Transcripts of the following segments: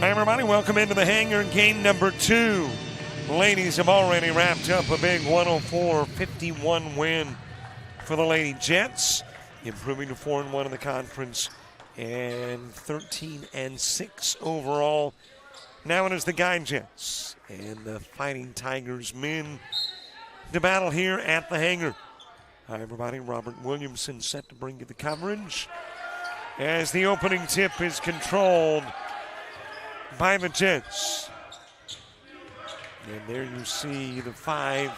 Hi, everybody. Welcome into the hangar. Game number 2. Ladies have already wrapped up a big 104-51 win for the Lady Jets, improving to 4-1 in the conference and 13-6 overall. Now it is the Guy Jets and the Fighting Tigers men to battle here at the hangar. Hi, everybody. Robert Williamson set to bring you the coverage as the opening tip is controlled by the Jets. And there you see the 5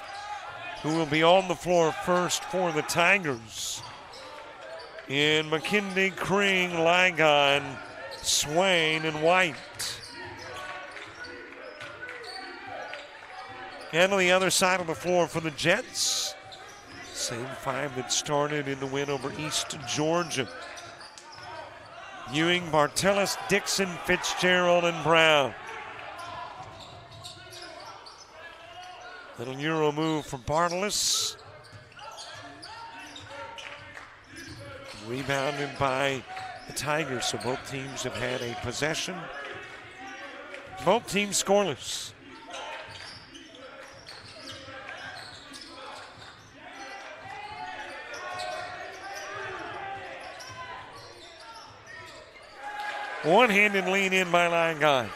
who will be on the floor first for the Tigers. In McKinley, Kring, Ligon, Swain, and White. And on the other side of the floor for the Jets, same 5 that started in the win over East Georgia. Ewing, Bartelis, Dixon, Fitzgerald, and Brown. Little Euro move for Bartelis. Rebounded by the Tigers, so both teams have had a possession. Both teams scoreless. One-handed lean in by Ligon.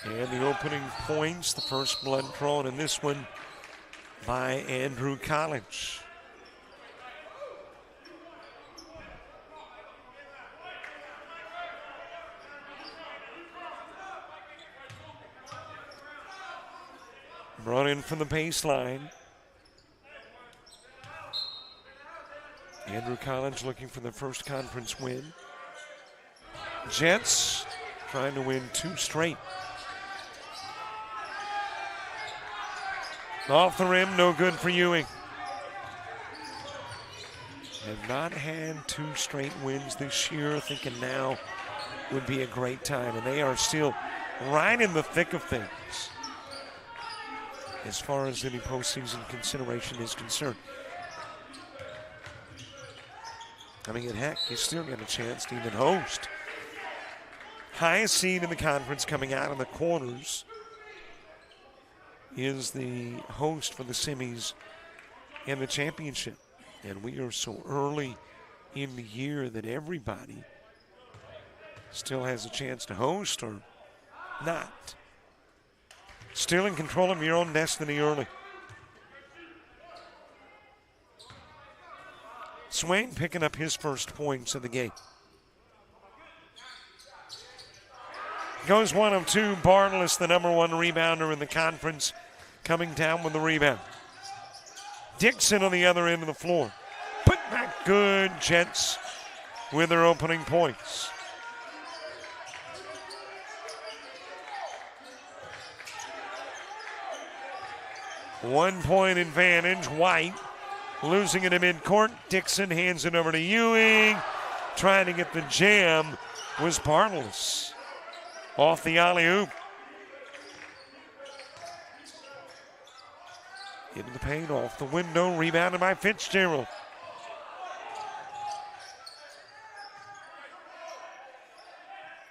And the opening points, the first blood drawn in this one by Andrew College. Brought in from the baseline. Andrew College looking for the first conference win. Jets trying to win 2 straight. Off the rim, no good for Ewing. Have not had 2 straight wins this year, thinking now would be a great time. And they are still right in the thick of things as far as any postseason consideration is concerned. I mean, heck, you still get a chance to even host. Highest seed in the conference coming out of the quarters is the host for the semis and the championship. And we are so early in the year that everybody still has a chance to host or not. Still in control of your own destiny early. Swain picking up his first points of the game. Goes 1 of 2. Bartelis, the number 1 rebounder in the conference, coming down with the rebound. Dixon on the other end of the floor. Put back good. Jets with their opening points. One-point advantage. White losing it in midcourt. Dixon hands it over to Ewing. Trying to get the jam was Bartelis. Off the alley-oop. Into the paint, off the window, rebounded by Fitzgerald.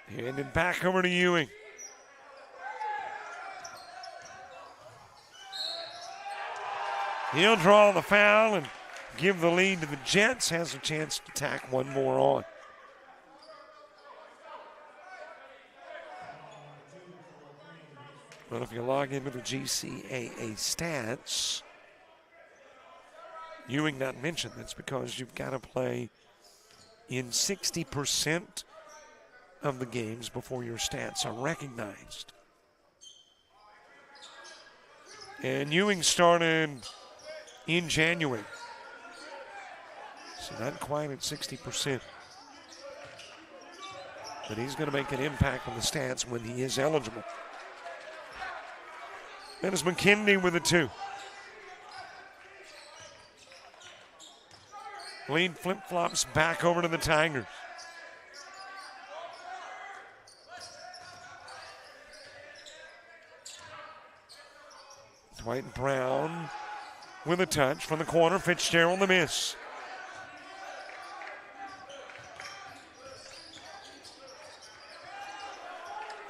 Handed back over to Ewing. He'll draw the foul and give the lead to the Jets. Has a chance to tack one more on. Well, if you log into the GCAA stats, Ewing not mentioned. That's because you've got to play in 60% of the games before your stats are recognized. And Ewing started in January. So not quite at 60%. But he's going to make an impact on the stats when he is eligible. That is McKinley with a 2. Lead flip-flops back over to the Tigers. Dwight Brown with a touch from the corner. Fitzgerald the miss.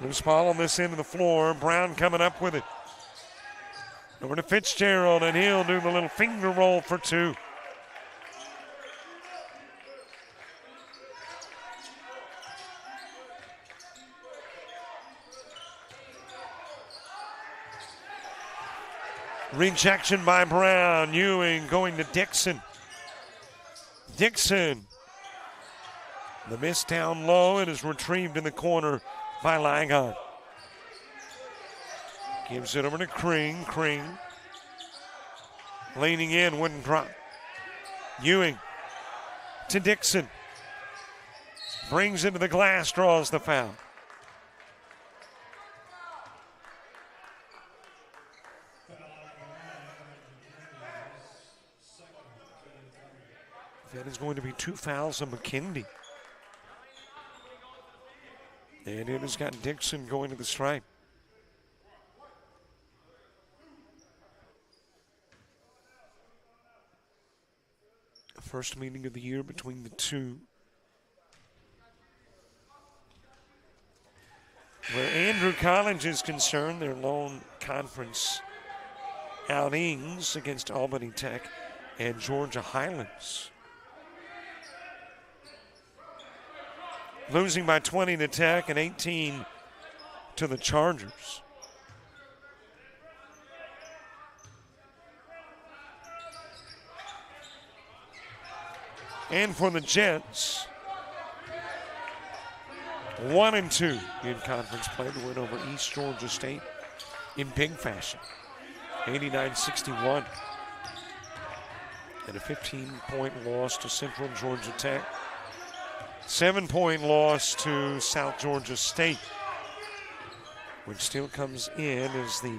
Loose ball on this end of the floor. Brown coming up with it. Over to Fitzgerald, and he'll do the little finger roll for two. Rejection by Brown. Ewing going to Dixon. Dixon. The miss down low. It is retrieved in the corner by Ligon. Gives it over to Kring. Kring. Leaning in, wouldn't drop. Ewing to Dixon. Brings into the glass, draws the foul. That is going to be 2 fouls on McKindy. And it has got Dixon going to the stripe. First meeting of the year between the two. Where Andrew College is concerned, their lone conference outings against Albany Tech and Georgia Highlands. Losing by 20 to Tech and 18 to the Chargers. And for the Jets, 1-2 in conference play to win over East Georgia State in big fashion. 89-61. And a 15-point loss to Central Georgia Tech. 7-point loss to South Georgia State, which still comes in as the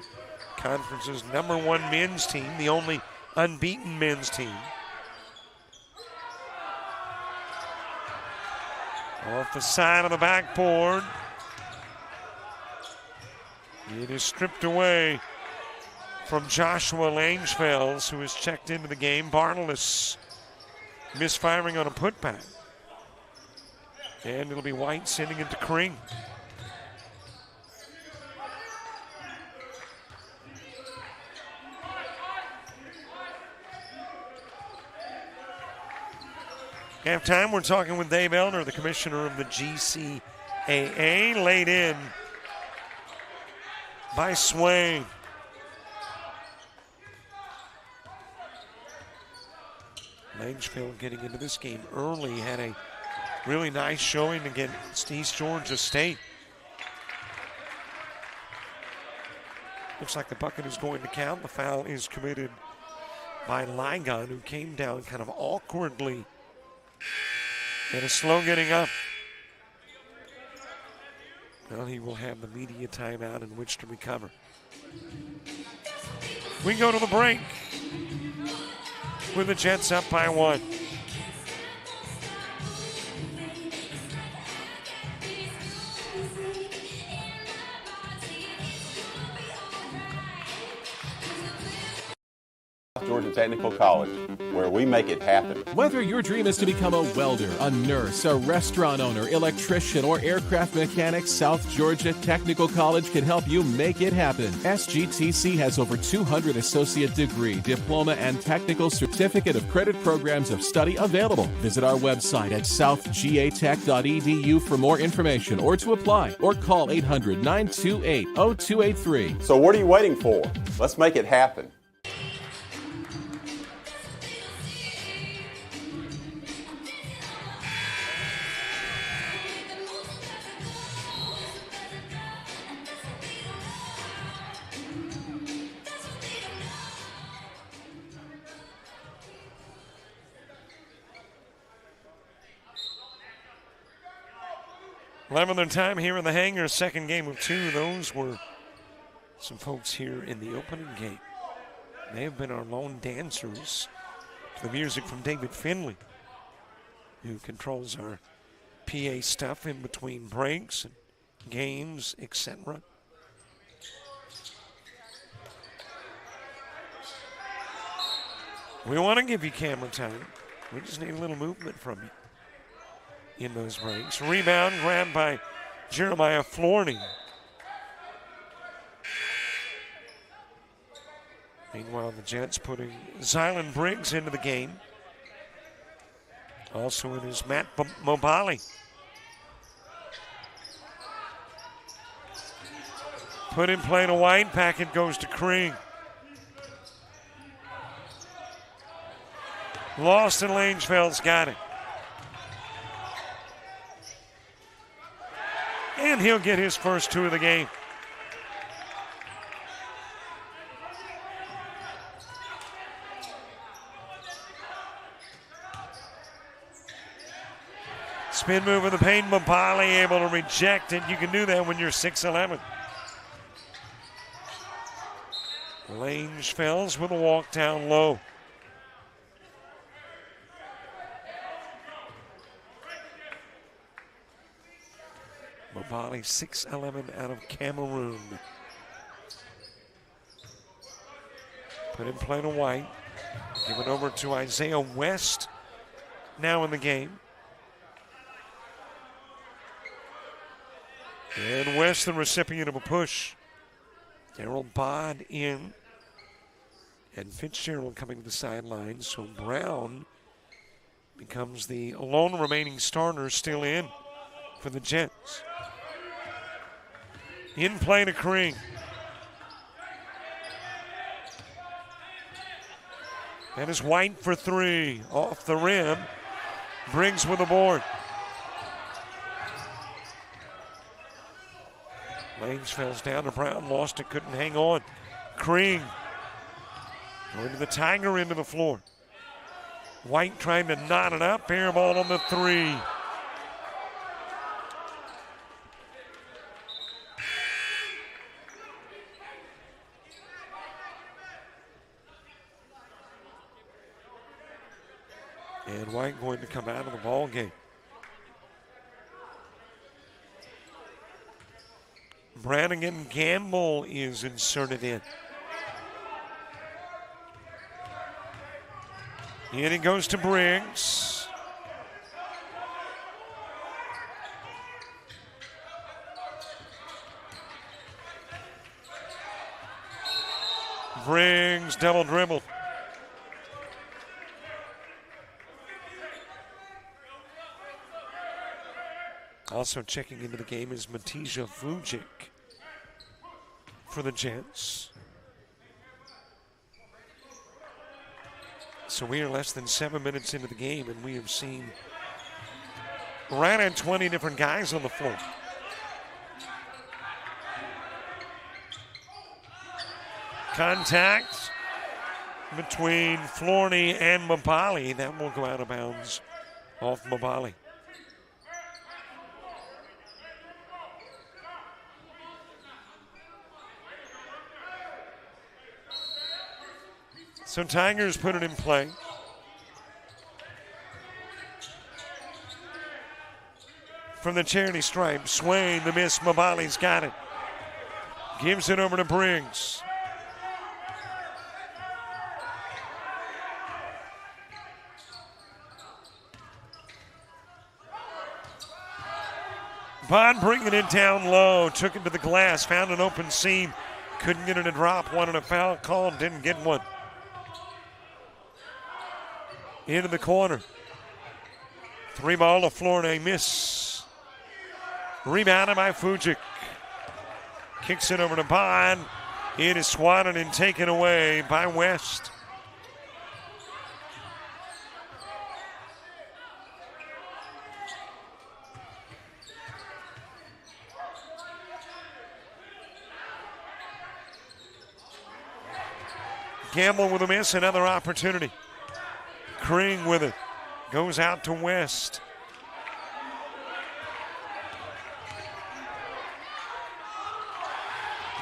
conference's #1 men's team, the only unbeaten men's team. Off the side of the backboard. It is stripped away from Joshua Langefelds, who has checked into the game. Bartolus misfiring on a putback. And it'll be White sending it to Kring. Halftime, we're talking with Dave Elner, the commissioner of the GCAA, laid in by Swain. Langefield getting into this game early, had a really nice showing against East Georgia State. Looks like the bucket is going to count. The foul is committed by Ligon, who came down kind of awkwardly and is slow getting up. Well, he will have the media timeout in which to recover. We go to the break with the Jets up by 1. Georgia Technical College, where we make it happen. Whether your dream is to become a welder, a nurse, a restaurant owner, electrician, or aircraft mechanic, South Georgia Technical College can help you make it happen. SGTC has over 200 associate degree, diploma, and technical certificate of credit programs of study available. Visit our website at southgatech.edu for more information or to apply, or call 800-928-0283. So what are you waiting for? Let's make it happen. Another time here in the hangar, second game of 2. Those were some folks here in the opening game. They have been our lone dancers to the music from David Finley, who controls our PA stuff in between breaks and games, etc. We want to give you camera time. We just need a little movement from you in those breaks. Rebound grabbed by Jeremiah Flournoy. Meanwhile, the Jets putting Zylan Briggs into the game. Also in is Matt Mobali. Put in play to White. Packet goes to Kring. Lost and Langefeld's got it. And he'll get his first 2 of the game. Spin move in the paint. Mabali able to reject it. You can do that when you're 6'11". Langefeld's with a walk down low. Mabali 6'11" out of Cameroon. Put in play to White. Give it over to Isaiah West. Now in the game. And West, the recipient of a push. Daryl Bod in. And Fitzgerald coming to the sidelines. So Brown becomes the lone remaining starter still in for the Jets. In play to Kring. That is White for 3. Off the rim. Briggs with a board. Langefeld's down to Brown. Lost it. Couldn't hang on. Kring. Going to the Tiger into the floor. White trying to knot it up. Air ball on the 3. And White going to come out of the ball game. Brannigan Gamble is inserted in. And he goes to Briggs. Briggs double dribbled. Also checking into the game is Matija Vujic for the Jets. So we are less than 7 minutes into the game, and we have seen right at 20 different guys on the floor. Contact between Flournoy and Mabali. That will go out of bounds off Mabali. So Tigers put it in play. From the charity stripe, Swain, the miss, Mabali's got it. Gives it over to Briggs. Bond bringing it down low, took it to the glass, found an open seam, couldn't get it to drop, wanted a foul call, didn't get one. Into the corner. 3 ball to Flournoy, miss. Rebounded by Vujic. Kicks it over to Bond. It is swatted and taken away by West. Gamble with a miss, another opportunity. Kring with it. Goes out to West.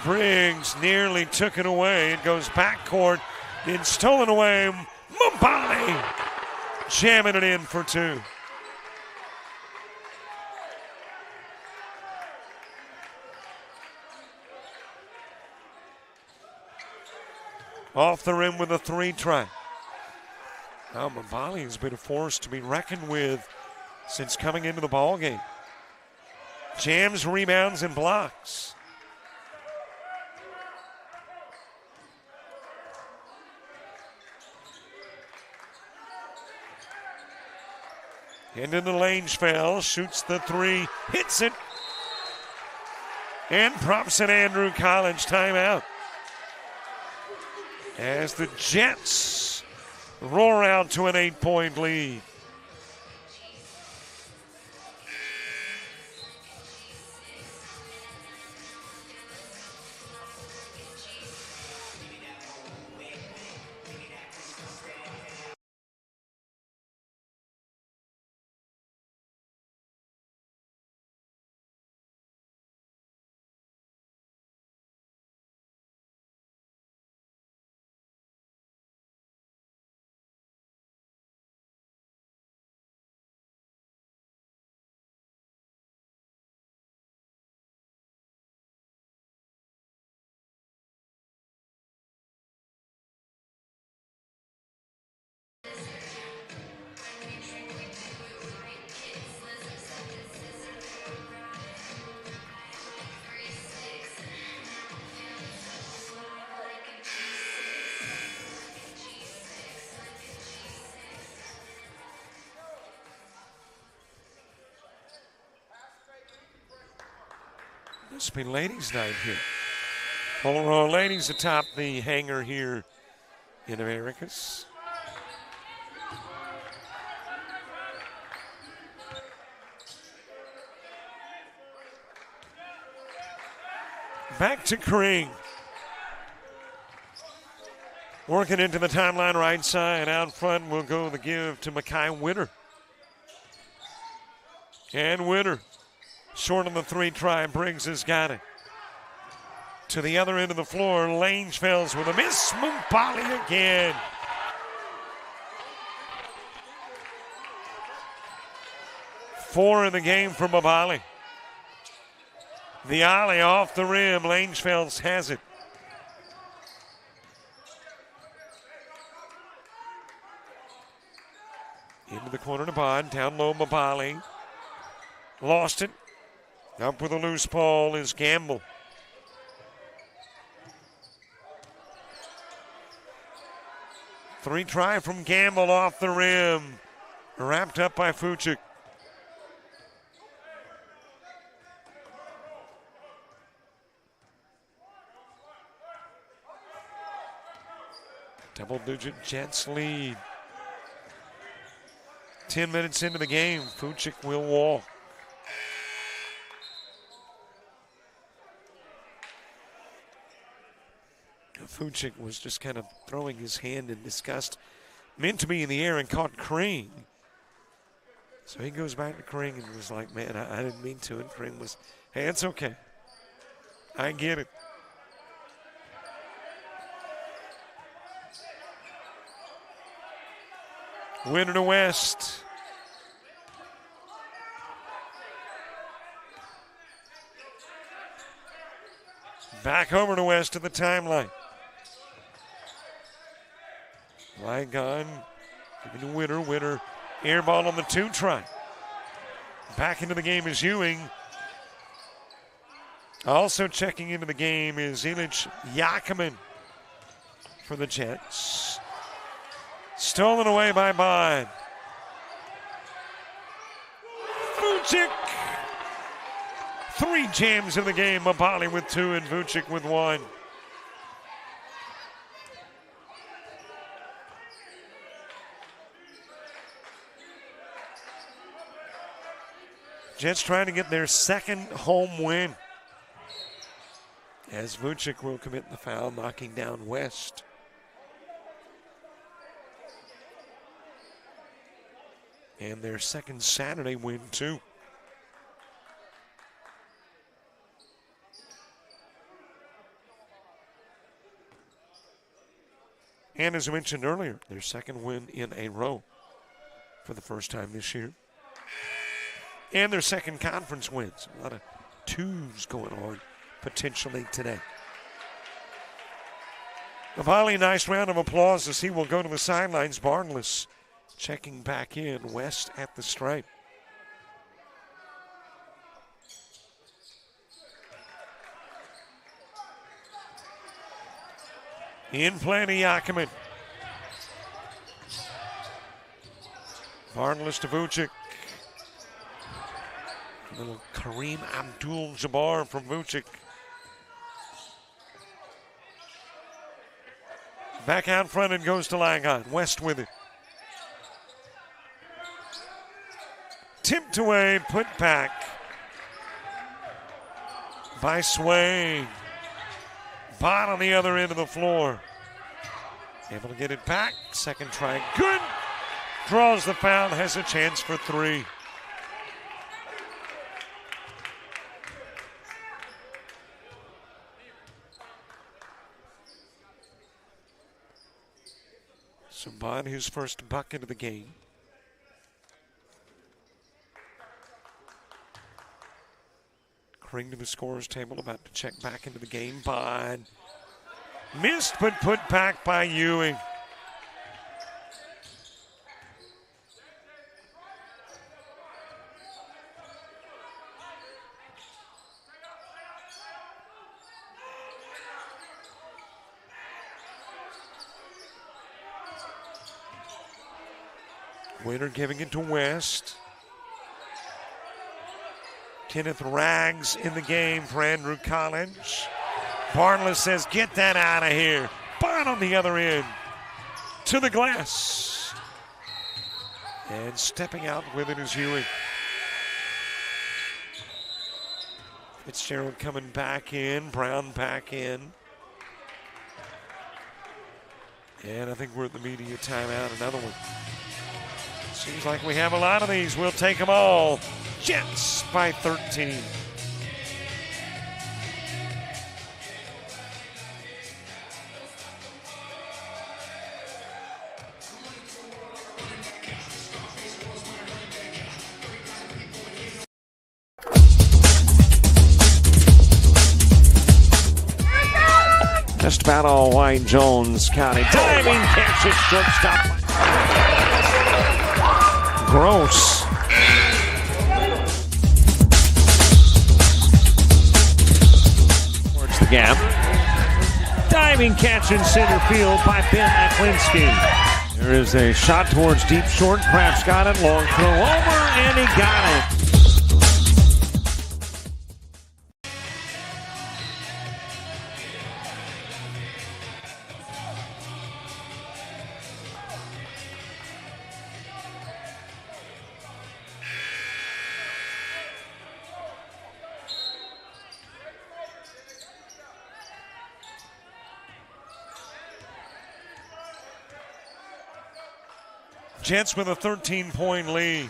Briggs nearly took it away. It goes backcourt. It's stolen away. Mabali jamming it in for 2. Off the rim with a 3 try. Now Mabali has been a force to be reckoned with since coming into the ball game. Jams, rebounds, and blocks. Into the Langefeld, shoots the three, hits it, and prompts an Andrew College timeout. As the Jets roar out to an 8-point lead. Must be ladies' night here. Whole ladies atop the hangar here in Americas. Back to Kring. Working into the timeline right side. Out front will go the give to Makai Winter. And Winter, short on the three try, Briggs has got it. To the other end of the floor, Langefelds with a miss. Mumpali again. Four in the game for Mabali. The alley off the rim. Langefelds has it. Into the corner to Bond. Down low, Mabali. Lost it. Up with a loose ball is Gamble. Three try from Gamble off the rim. Wrapped up by Fuchik. Double-digit Jets lead. 10 minutes into the game, Fuchik will walk. Fuchik was just kind of throwing his hand in disgust. Meant to be in the air and caught Kring. So he goes back to Kring and was like, man, I didn't mean to. And Kring was, hey, it's okay. I get it. Winter to West. Back over to West to the timeline. Lygon giving to Winter. Winter air ball on the two try. Back into the game is Ewing. Also checking into the game is Illich Yakiman for the Jets. Stolen away by Bond. Fuchik. Three jams in the game. Mabali with two and Fuchik with one. Jets trying to get their second home win. As Vucic will commit the foul, knocking down West. And their second Saturday win, too. And as I mentioned earlier, their second win in a row for the first time this year. And their second conference wins. A lot of twos going on potentially today. Mabali, nice round of applause as he will go to the sidelines. Barnless checking back in. West at the stripe. In play to Yakiman. Barnless to Vucic. Little Kareem Abdul-Jabbar from Vucic. Back out front and goes to Lagon. West with it. Tipped away, put back by Swain. Bot on the other end of the floor. Able to get it back. Second try, good. Draws the foul, has a chance for three. Saban, his first bucket of the game. Kring to the scorer's table, about to check back into the game. Bond missed, but put back by Ewing. Winner giving it to West. Kenneth Rags in the game for Andrew College. Barnless says, get that out of here. Bond on the other end. To the glass. And stepping out with it is Ewing. Fitzgerald coming back in. Brown back in. And I think we're at the media timeout. Another one. Seems like we have a lot of these. We'll take them all. Jets by 13. Just about all White Jones County. Diving catch at shortstop. Gross. Towards the gap. Diving catch in center field by Ben Aklinski. There is a shot towards deep short. Kraft's got it. Long throw over, and he got it. Jets with a 13-point lead.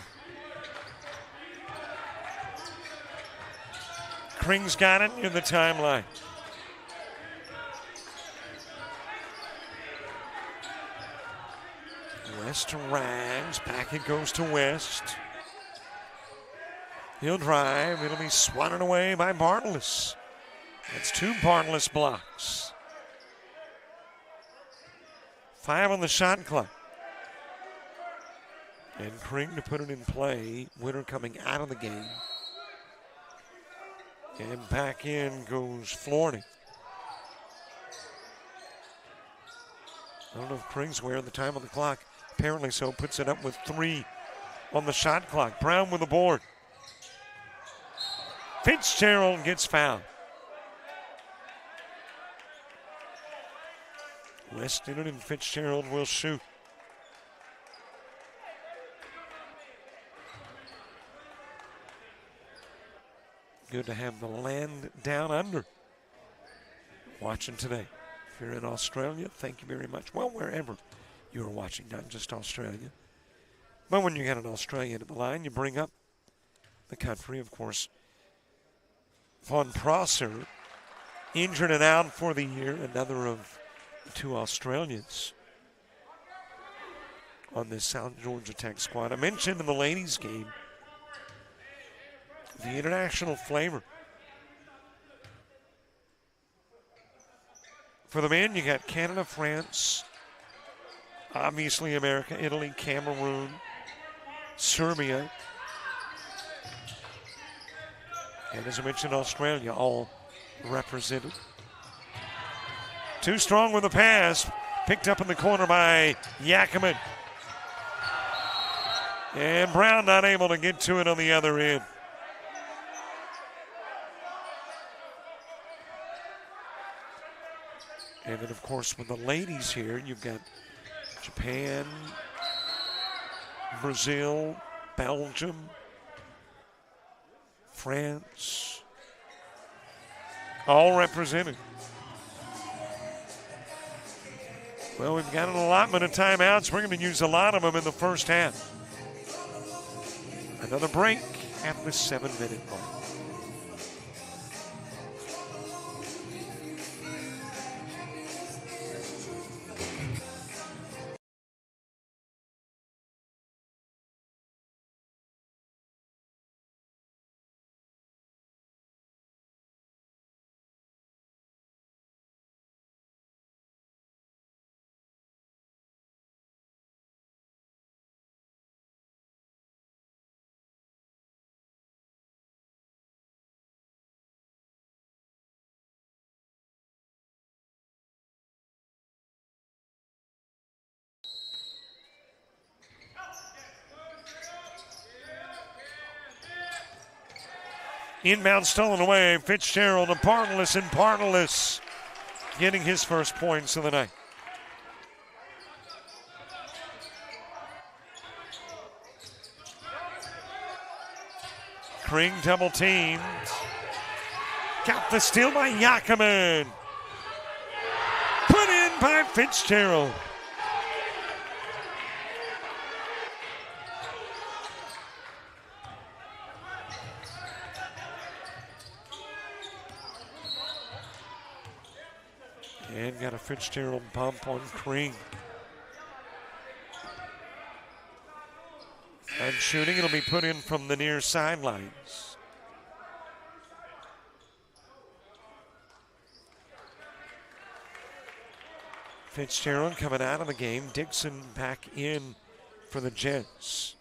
Kring's got it in the timeline. West to Rags. Back it goes to West. He'll drive. It'll be swatted away by Bartles. That's two Bartles blocks. 5 on the shot clock. And Kring to put it in play. Winner coming out of the game. And back in goes Florney. I don't know if Kring's aware of the time on the clock. Apparently so. Puts it up with 3 on the shot clock. Brown with the board. Fitzgerald gets fouled. West in it and Fitzgerald will shoot. Good to have the land down under. Watching today. If you're in Australia, thank you very much. Well, wherever you're watching, not just Australia. But when you got an Australian at the line, you bring up the country, of course. Von Prosser, injured and out for the year. Another of 2 Australians on this South Georgia Tech squad. I mentioned in the ladies' game, the international flavor. For the men, you got Canada, France, obviously America, Italy, Cameroon, Serbia, and as I mentioned, Australia, all represented. Too strong with the pass, picked up in the corner by Yakima. And Brown not able to get to it on the other end. And then, of course, with the ladies here, you've got Japan, Brazil, Belgium, France, all represented. Well, we've got an allotment of timeouts. We're going to use a lot of them in the first half. Another break at the 7-minute mark. Inbound stolen away. Fitzgerald and Partalis getting his first points of the night. Kring double teamed. Got the steal by Yakaman. Put in by Fitzgerald. And got a Fitzgerald bump on Kring. And shooting, it'll be put in from the near sidelines. Fitzgerald coming out of the game. Dixon back in for the Jets.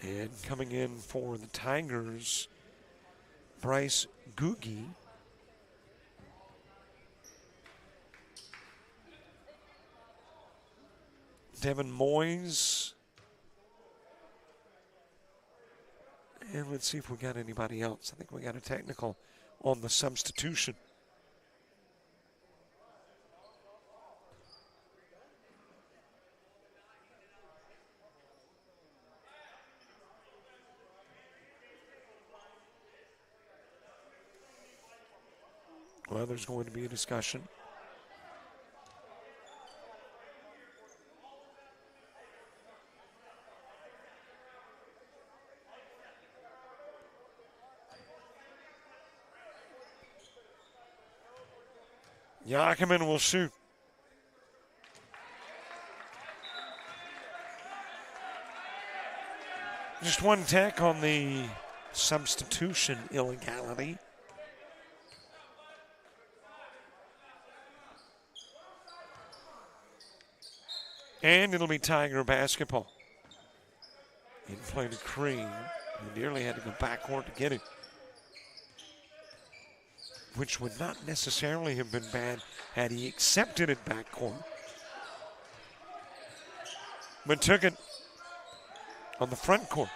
And coming in for the Tigers, Bryce Googie. Devin Moyes. And let's see if we got anybody else. I think we got a technical on the substitution. Well, there's going to be a discussion. Yakaman will shoot. Just one tech on the substitution illegality. And it'll be Tiger basketball. In play to Kring. He nearly had to go backcourt to get it. Which would not necessarily have been bad had he accepted it backcourt. But took it on the front court.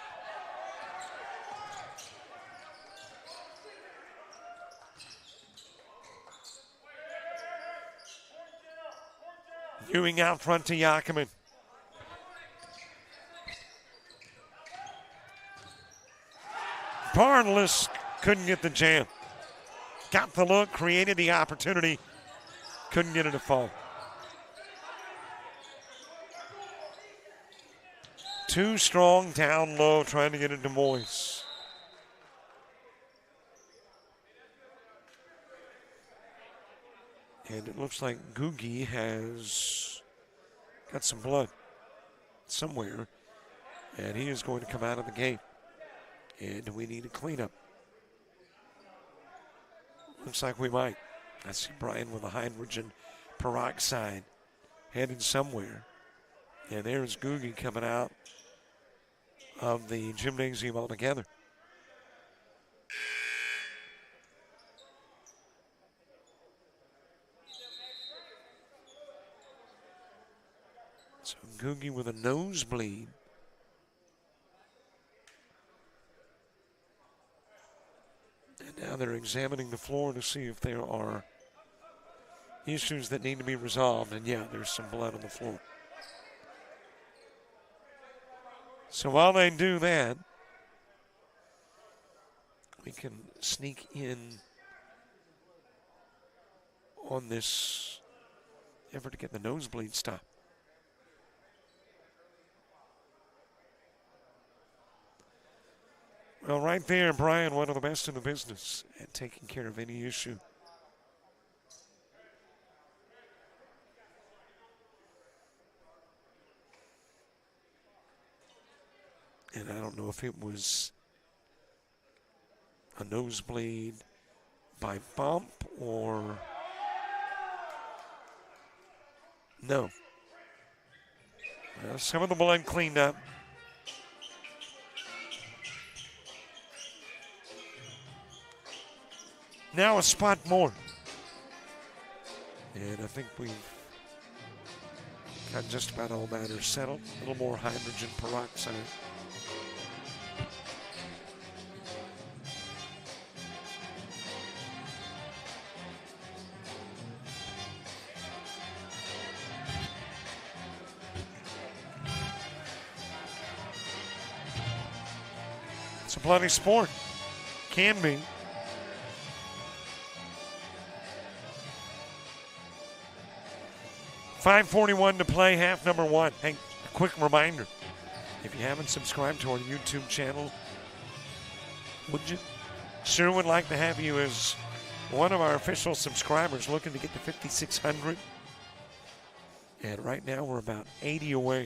Ewing out front to Yakaman. Partalis couldn't get the jam. Got the look, created the opportunity, couldn't get it to fall. Too strong down low, trying to get it to Moyes. And it looks like Googie has got some blood somewhere. And he is going to come out of the game. And we need a cleanup. Looks like we might. I see Brian with a hydrogen peroxide headed somewhere. And there's Googie coming out of the gymnasium altogether. So Googie with a nosebleed. Now they're examining the floor to see if there are issues that need to be resolved. And yeah, there's some blood on the floor. So while they do that, we can sneak in on this effort to get the nosebleed stopped. Well, right there, Brian, one of the best in the business at taking care of any issue. And I don't know if it was a nosebleed by bump or no. Well, some of the blood cleaned up. Now a spot more. And I think we've got just about all matters settled. A little more hydrogen peroxide. It's a bloody sport. Can be. .541 to play, half number one. Hey, a quick reminder. If you haven't subscribed to our YouTube channel, would you? Sure would like to have you as one of our official subscribers looking to get to 5,600. And right now we're about 80 away.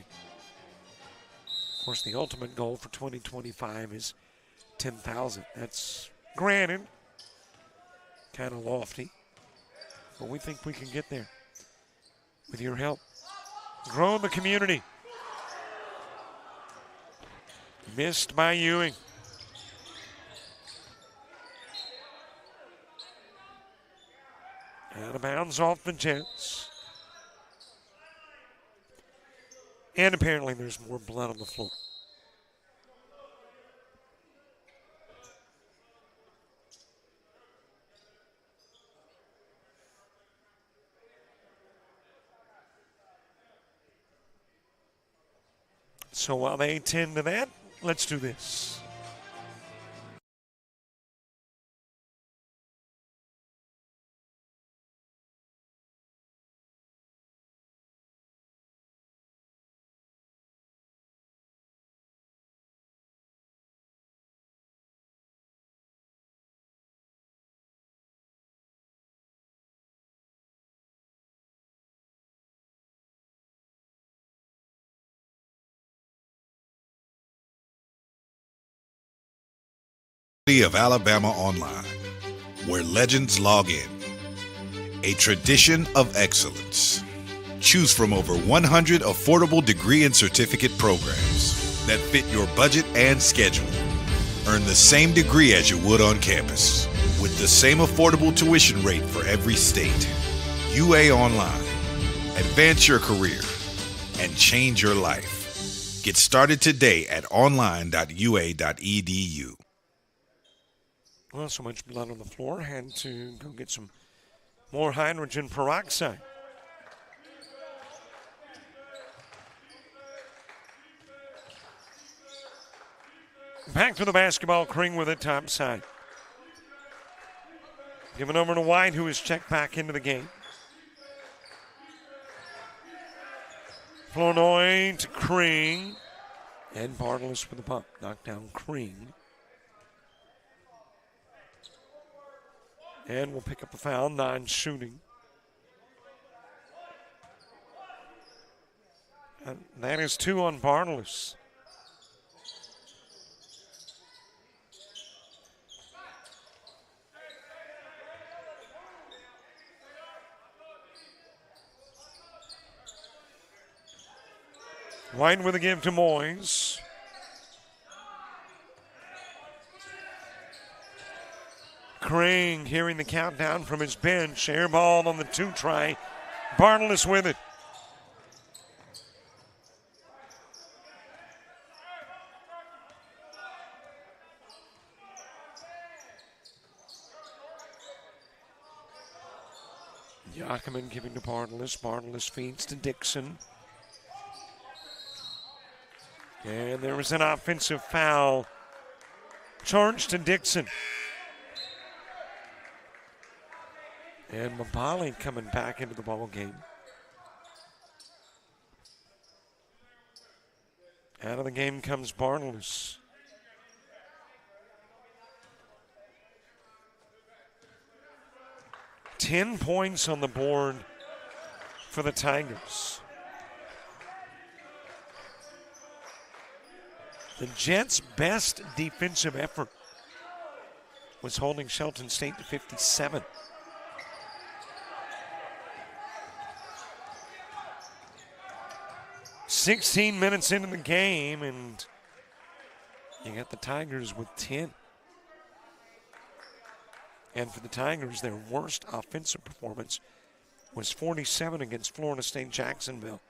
Of course, the ultimate goal for 2025 is 10,000. That's granted, kind of lofty, but we think we can get there with your help. Grow the community. Missed by Ewing. Out of bounds off the Jets. And apparently there's more blood on the floor. So while they tend to that, let's do this. Of Alabama Online, where legends log in. A tradition of excellence. Choose from over 100 affordable degree and certificate programs that fit your budget and schedule. Earn the same degree as you would on campus, with the same affordable tuition rate for every state. UA Online. Advance your career and change your life. Get started today at online.ua.edu. Well, so much blood on the floor. Had to go get some more hydrogen peroxide. Back to the basketball. Kring with it top side. Giving over to White, who is checked back into the game. Flournoy to Kring. And Bartles with the pump. Knocked down Kring. And we'll pick up a foul, non-shooting. And that is 2 on Bartles. White with a give to Moyes. Kring hearing the countdown from his bench. Air ball on the 2-try. Bartles with it. Yakiman giving to Bartles. Bartles feeds to Dixon. And there was an offensive foul charged to Dixon. And Mabali coming back into the ball game. Out of the game comes Bartles. $10 points on the board for the Tigers. The Jets' best defensive effort was holding Shelton State to 57. "16 minutes into the game, and you got the Tigers with 10. And for the Tigers, their worst offensive performance was 47 against Florida State Jacksonville.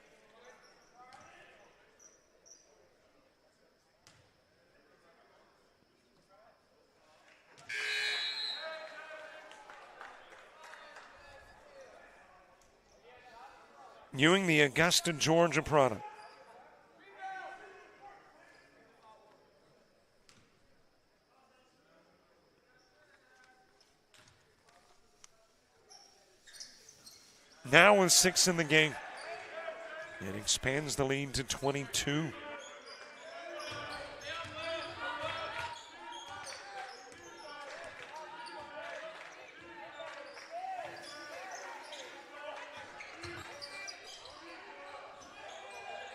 Ewing, the Augusta, Georgia product. Now with 6 in the game. It expands the lead to 22.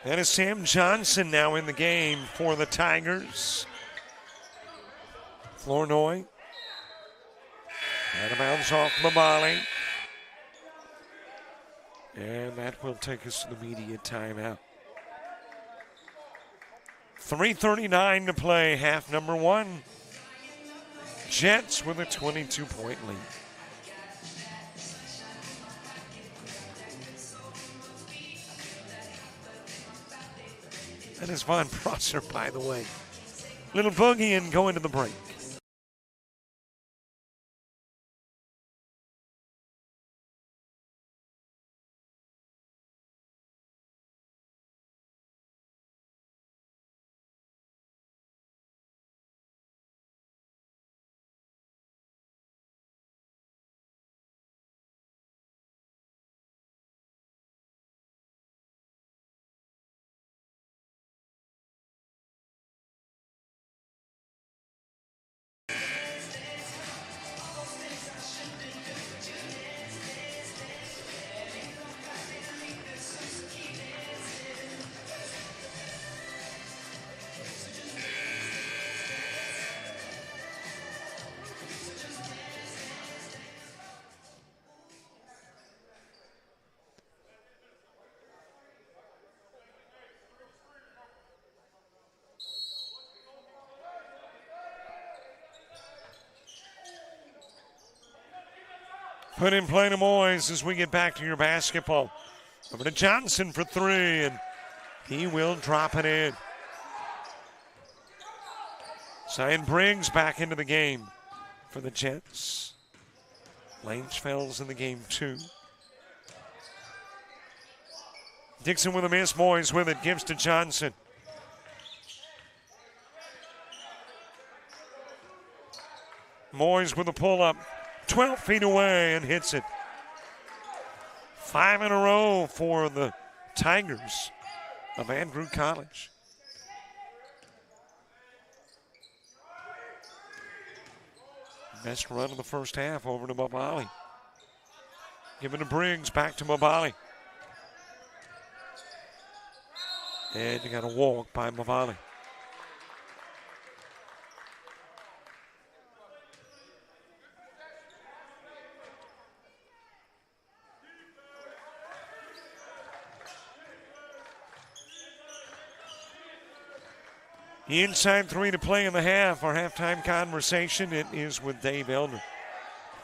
That is Sam Johnson now in the game for the Tigers. Flournoy. Out of bounds off Mabali. And that will take us to the media timeout. 3:39 to play, half number 1. Jets with a 22-point lead. That is Von Prosser, by the way. Little boogie and go into the break. Put in play to Moyes as we get back to your basketball. Over to Johnson for 3, and he will drop it in. Zion Briggs back into the game for the Jets. Langefeld's in the game too. Dixon with a miss, Moyes with it, gives to Johnson. Moyes with a pull-up. 12 feet away and hits it. 5 in a row for the Tigers of Andrew College. Best run of the first half over to Mabali. Given to Briggs, back to Mabali. And you got a walk by Mabali. Inside 3 to play in the half. Our halftime conversation, it is with Dave Elder,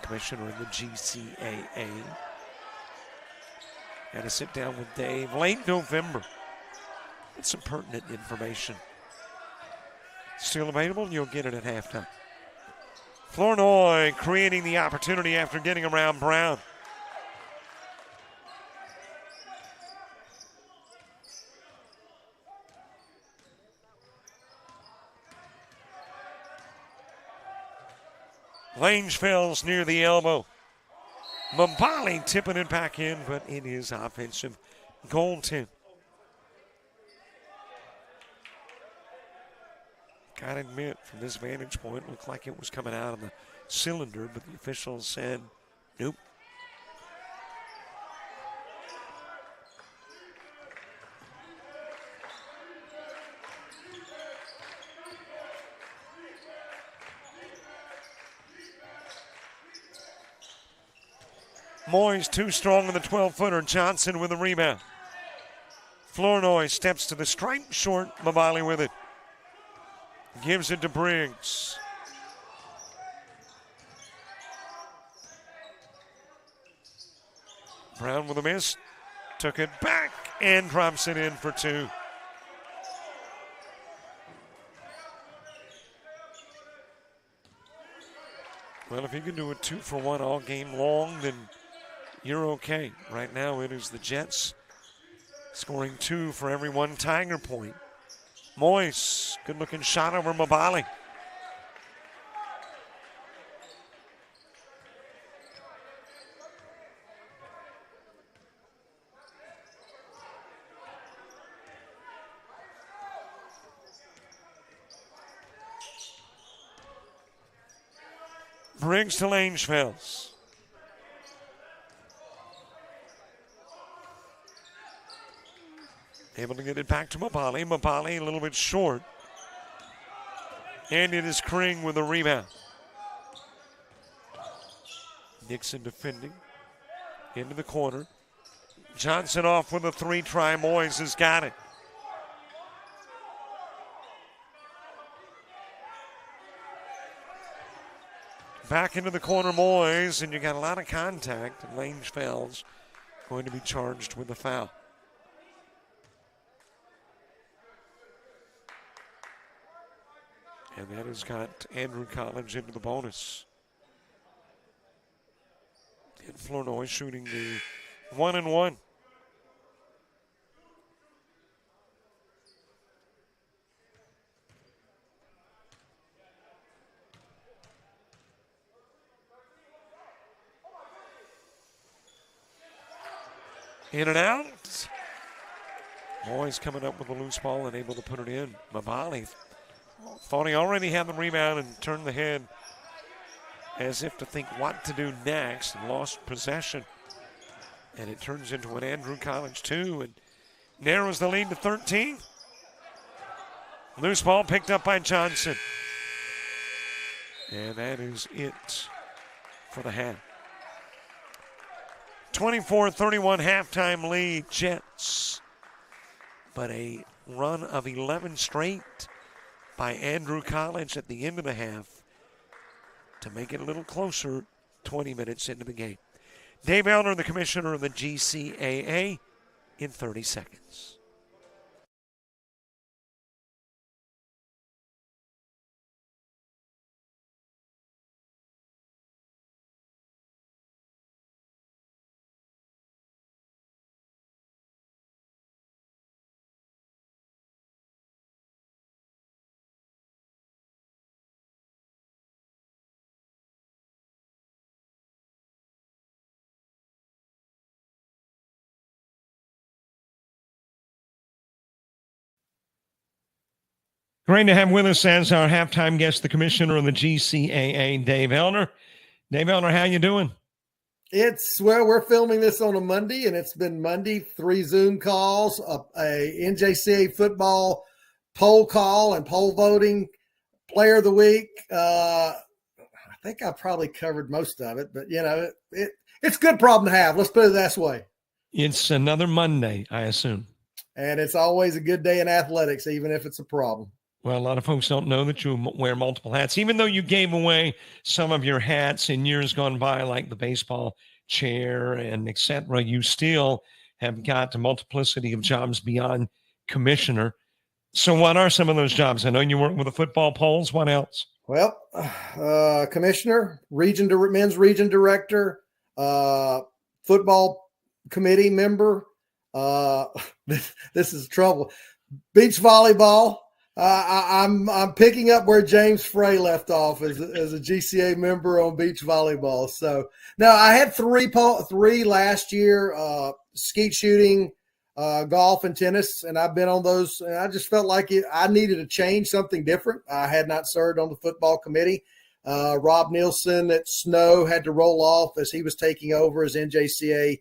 commissioner of the GCAA. Had a sit down with Dave late November. It's some pertinent information. Still available, you'll get it at halftime. Flournoy creating the opportunity after getting around Brown. Langefell's near the elbow. Mabali tipping it back in, but it is offensive goaltend. Gotta admit, from this vantage point, looked like it was coming out of the cylinder, but the officials said, nope. Moyes too strong in the 12-footer. Johnson with a rebound. Flournoy steps to the stripe, short. Mabali with it. Gives it to Briggs. Brown with a miss. Took it back and drops it in for two. Well, if you can do it 2-for-1 all game long, then you're okay. Right now it is the Jets scoring 2 for every 1 Tiger point. Moyes, good looking shot over Mabali. Briggs to Langefels. Able to get it back to Mabali. Mabali a little bit short. And it is Kring with a rebound. Nixon defending. Into the corner. Johnson off with a 3-try. Moyes has got it. Back into the corner, Moyes, and you got a lot of contact. And Langefels going to be charged with a foul. And that has got Andrew Collins into the bonus. And Flournoy shooting the 1-and-1. In and out. Moyes coming up with a loose ball and able to put it in. Mabali thought he already had the rebound and turned the head as if to think what to do next and lost possession. And it turns into an Andrew Collins 2 and narrows the lead to 13. Loose ball picked up by Johnson. And that is it for the half. 24-31 halftime lead, Jets. But a run of 11 straight by Andrew Collins at the end of the half to make it a little closer 20 minutes into the game. Dave Elner, the commissioner of the GCAA, in 30 seconds. Great to have with us as our halftime guest, the commissioner of the GCAA, Dave Elner. Dave Elner, how you doing? We're filming this on a Monday, and it's been Monday, 3 Zoom calls, a NJCAA football poll call and poll voting, player of the week. I think I probably covered most of it, but, it's a good problem to have. Let's put it this way. It's another Monday, I assume. And it's always a good day in athletics, even if it's a problem. Well, a lot of folks don't know that you wear multiple hats, even though you gave away some of your hats in years gone by, like the baseball chair and et cetera. You still have got a multiplicity of jobs beyond commissioner. So what are some of those jobs? I know you work with the football polls. What else? Well, commissioner, men's region director, football committee member. This is trouble. Beach volleyball. I'm picking up where James Frey left off as a GCA member on beach volleyball. So no, I had three last year: skeet shooting, golf, and tennis, and I've been on those. And I just felt like I needed to change something different. I had not served on the football committee. Rob Nielsen at Snow had to roll off as he was taking over as NJCA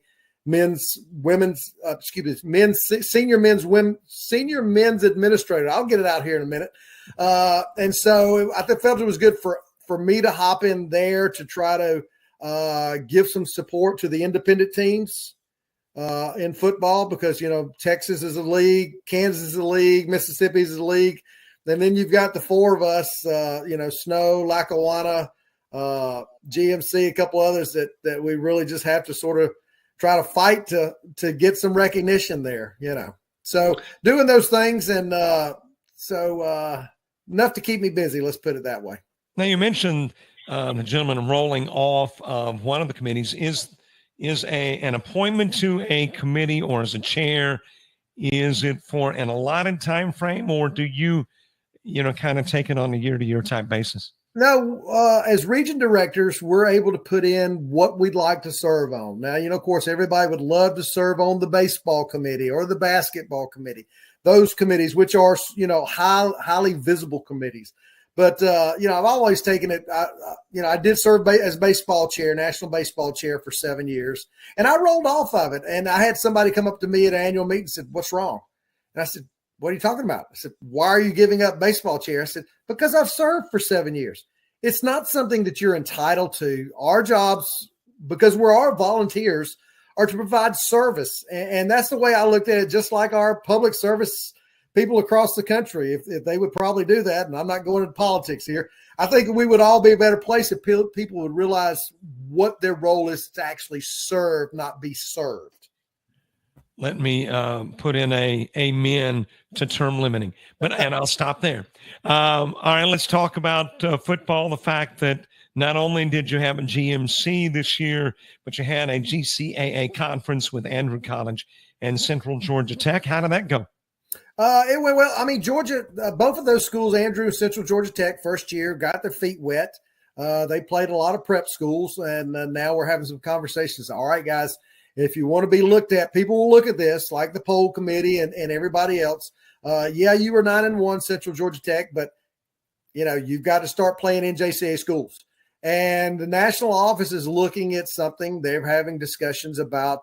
senior men's administrator. I'll get it out here in a minute. And so I felt it was good for me to hop in there to try to give some support to the independent teams in football, because, Texas is a league, Kansas is a league, Mississippi is a league. And then you've got the four of us, Snow, Lackawanna, GMC, a couple others that we really just have to sort of try to fight to get some recognition there, So doing those things, and enough to keep me busy, let's put it that way. Now, you mentioned the gentleman rolling off of one of the committees. Is an appointment to a committee or as a chair, is it for an allotted time frame, or do you kind of take it on a year-to-year type basis? No, as region directors, we're able to put in what we'd like to serve on. Now, of course, everybody would love to serve on the baseball committee or the basketball committee, those committees, which are, highly visible committees. But, I've always taken it. I did serve as baseball chair, national baseball chair for 7 years, and I rolled off of it. And I had somebody come up to me at an annual meeting and said, "What's wrong?" And I said, "What are you talking about?" I said, "Why are you giving up baseball chair?" I said, "Because I've served for 7 years. It's not something that you're entitled to. Our jobs, because we're our volunteers, are to provide service." And that's the way I looked at it, just like our public service people across the country. If they would probably do that, and I'm not going into politics here, I think we would all be a better place if people would realize what their role is to actually serve, not be served. Let me put in a amen to term limiting, and I'll stop there. All right, let's talk about football. The fact that not only did you have a GMC this year, but you had a GCAA conference with Andrew College and Central Georgia Tech. How did that go? It went well. I mean, Georgia, both of those schools, Andrew and Central Georgia Tech, first year, got their feet wet. They played a lot of prep schools, and now we're having some conversations. All right, guys, if you want to be looked at, people will look at this, like the poll committee and everybody else. You were 9-1, Central Georgia Tech, but, you've got to start playing NJCAA schools. And the national office is looking at something. They're having discussions about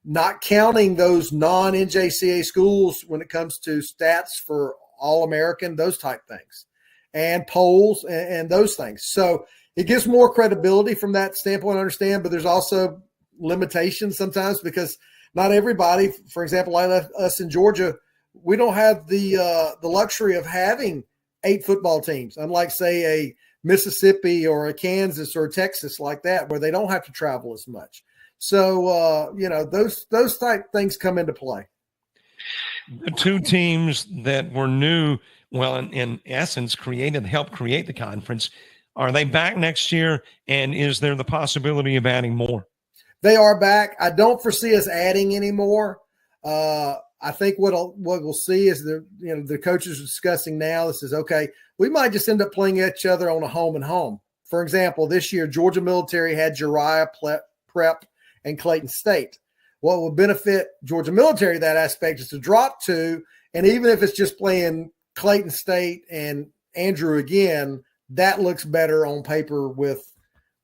not counting those non-NJCAA schools when it comes to stats for All-American, those type things, and polls and those things. So it gives more credibility from that standpoint, I understand, but there's also limitations sometimes, because not everybody, for example, like us in Georgia, we don't have the luxury of having 8 football teams, unlike, say, a Mississippi or a Kansas or a Texas like that, where they don't have to travel as much. So, those type things come into play. The two teams that were new, well, in essence, helped create the conference, are they back next year? And is there the possibility of adding more? They are back. I don't foresee us adding any more. I think what we'll see is the coaches are discussing now. This is okay. We might just end up playing each other on a home and home. For example, this year, Georgia Military had Uriah Prep and Clayton State. What will benefit Georgia Military, that aspect, is to drop 2. And even if it's just playing Clayton State and Andrew again, that looks better on paper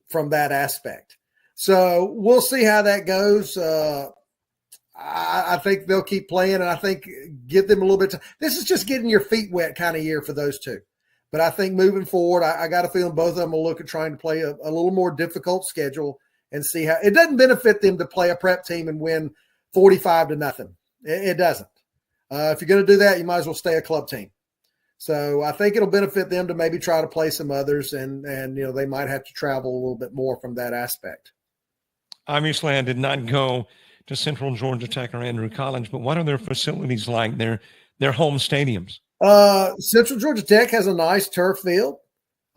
from that aspect. So we'll see how that goes. I think they'll keep playing, and I think give them a little bit of time. This is just getting your feet wet kind of year for those two. But I think moving forward, I got a feeling both of them will look at trying to play a little more difficult schedule and see how – it doesn't benefit them to play a prep team and win 45-0. It doesn't. If you're going to do that, you might as well stay a club team. So I think it'll benefit them to maybe try to play some others, and they might have to travel a little bit more from that aspect. Obviously, I did not go to Central Georgia Tech or Andrew College, but what are their facilities like, their home stadiums? Central Georgia Tech has a nice turf field.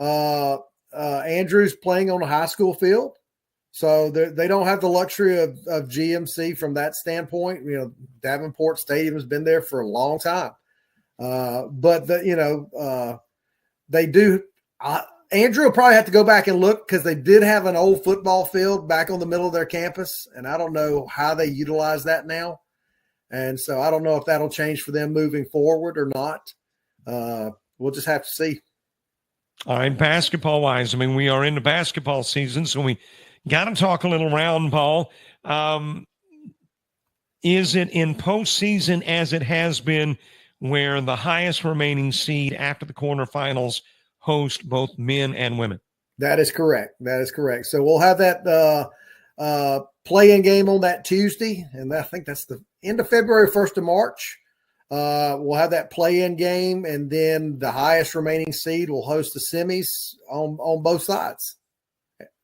Andrew's playing on a high school field. So they don't have the luxury of GMC from that standpoint. Davenport Stadium has been there for a long time. But they do. Andrew will probably have to go back and look because they did have an old football field back on the middle of their campus, and I don't know how they utilize that now. And so I don't know if that'll change for them moving forward or not. We'll just have to see. All right, basketball-wise, I mean, we are into basketball season, so we got to talk a little round ball. Is it in postseason as it has been where the highest remaining seed after the quarterfinals host both men and women? That is correct. So we'll have that play-in game on that Tuesday, and I think that's the end of February, 1st of March. We'll have that play-in game, and then the highest remaining seed will host the semis on both sides.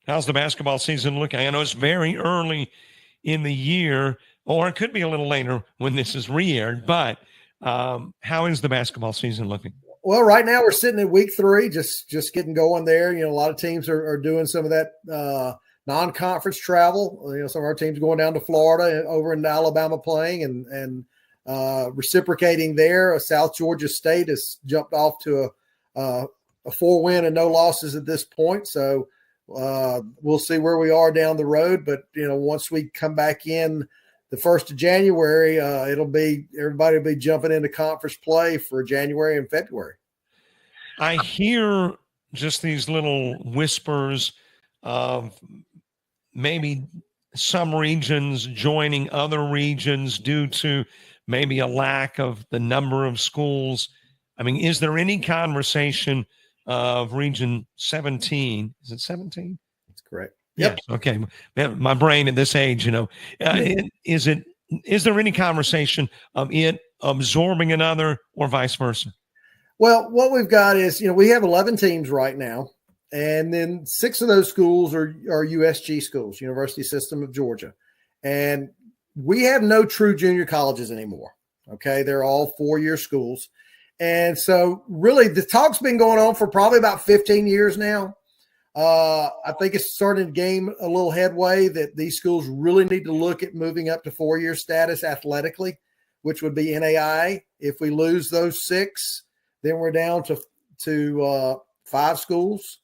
How's the basketball season looking? I know it's very early in the year, or it could be a little later when this is re-aired, but how is the basketball season looking? Well, right now we're sitting at week 3, just getting going there. A lot of teams are doing some of that non-conference travel. Some of our teams going down to Florida, over in Alabama playing, and reciprocating there. South Georgia State has jumped off to a 4-win and no losses at this point. So we'll see where we are down the road. But, once we come back in the 1st of January, everybody will be jumping into conference play for January and February. I hear just these little whispers of maybe some regions joining other regions due to maybe a lack of the number of schools. I mean, is there any conversation of Region 17? Is it 17? That's correct. Yep. Yeah. Okay. My brain at this age, is there any conversation of it absorbing another or vice versa? Well, what we've got is, we have 11 teams right now, and then 6 of those schools are USG schools, University System of Georgia. And we have no true junior colleges anymore. Okay. They're all 4-year schools. And so really the talk's been going on for probably about 15 years now. I think it's starting to gain a little headway that these schools really need to look at moving up to 4-year status athletically, which would be NAIA. If we lose those 6, then we're down to 5 schools.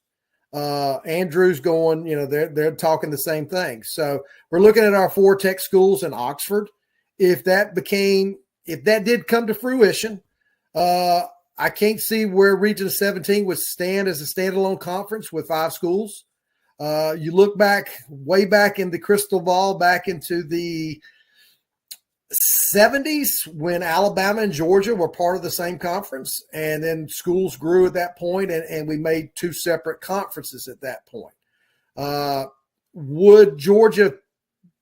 Andrew's going, they're talking the same thing. So we're looking at our 4 tech schools in Oxford. If that did come to fruition, I can't see where Region 17 would stand as a standalone conference with 5 schools. You look way back in the crystal ball, back into the 70s when Alabama and Georgia were part of the same conference, and then schools grew at that point, and we made 2 separate conferences at that point. Would Georgia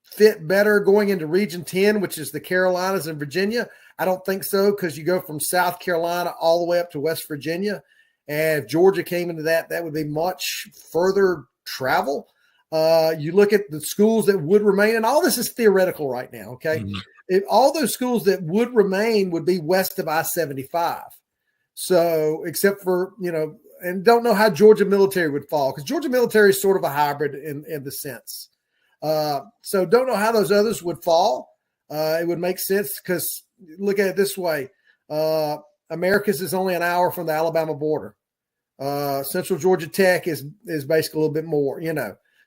fit better going into Region 10, which is the Carolinas and Virginia? I don't think so, because you go from South Carolina all the way up to West Virginia. And if Georgia came into that would be much further travel. You look at the schools that would remain, and all this is theoretical right now, okay? Mm-hmm. If all those schools that would remain would be west of I-75. So except for, and don't know how Georgia Military would fall, because Georgia Military is sort of a hybrid in the sense. So don't know how those others would fall. It would make sense because look at it this way. Americus is only an hour from the Alabama border. Central Georgia Tech is basically a little bit more,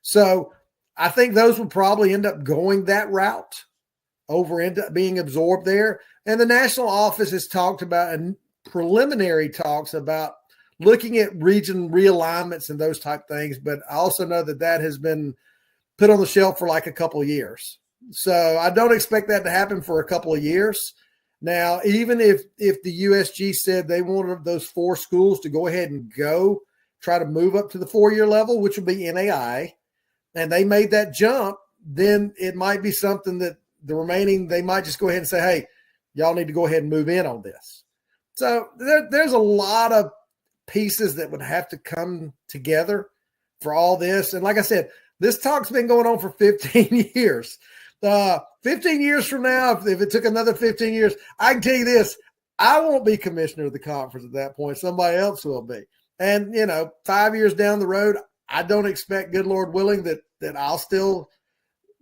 So I think those would probably end up going that route, end up being absorbed there. And the national office has talked about, and preliminary talks about, looking at region realignments and those type things. But I also know that has been put on the shelf for like a couple of years. So I don't expect that to happen for a couple of years. Now, even if the USG said they wanted those 4 schools to go ahead and try to move up to the 4-year level, which would be NAIA, and they made that jump, then it might be something that the remaining, they might just go ahead and say, hey, y'all need to go ahead and move in on this. So there's a lot of pieces that would have to come together for all this. And like I said, this talk's been going on for 15 years. 15 years from now, if it took another 15 years, I can tell you this, I won't be commissioner of the conference at that point. Somebody else will be. And, 5 years down the road, I don't expect, good Lord willing, that I'll still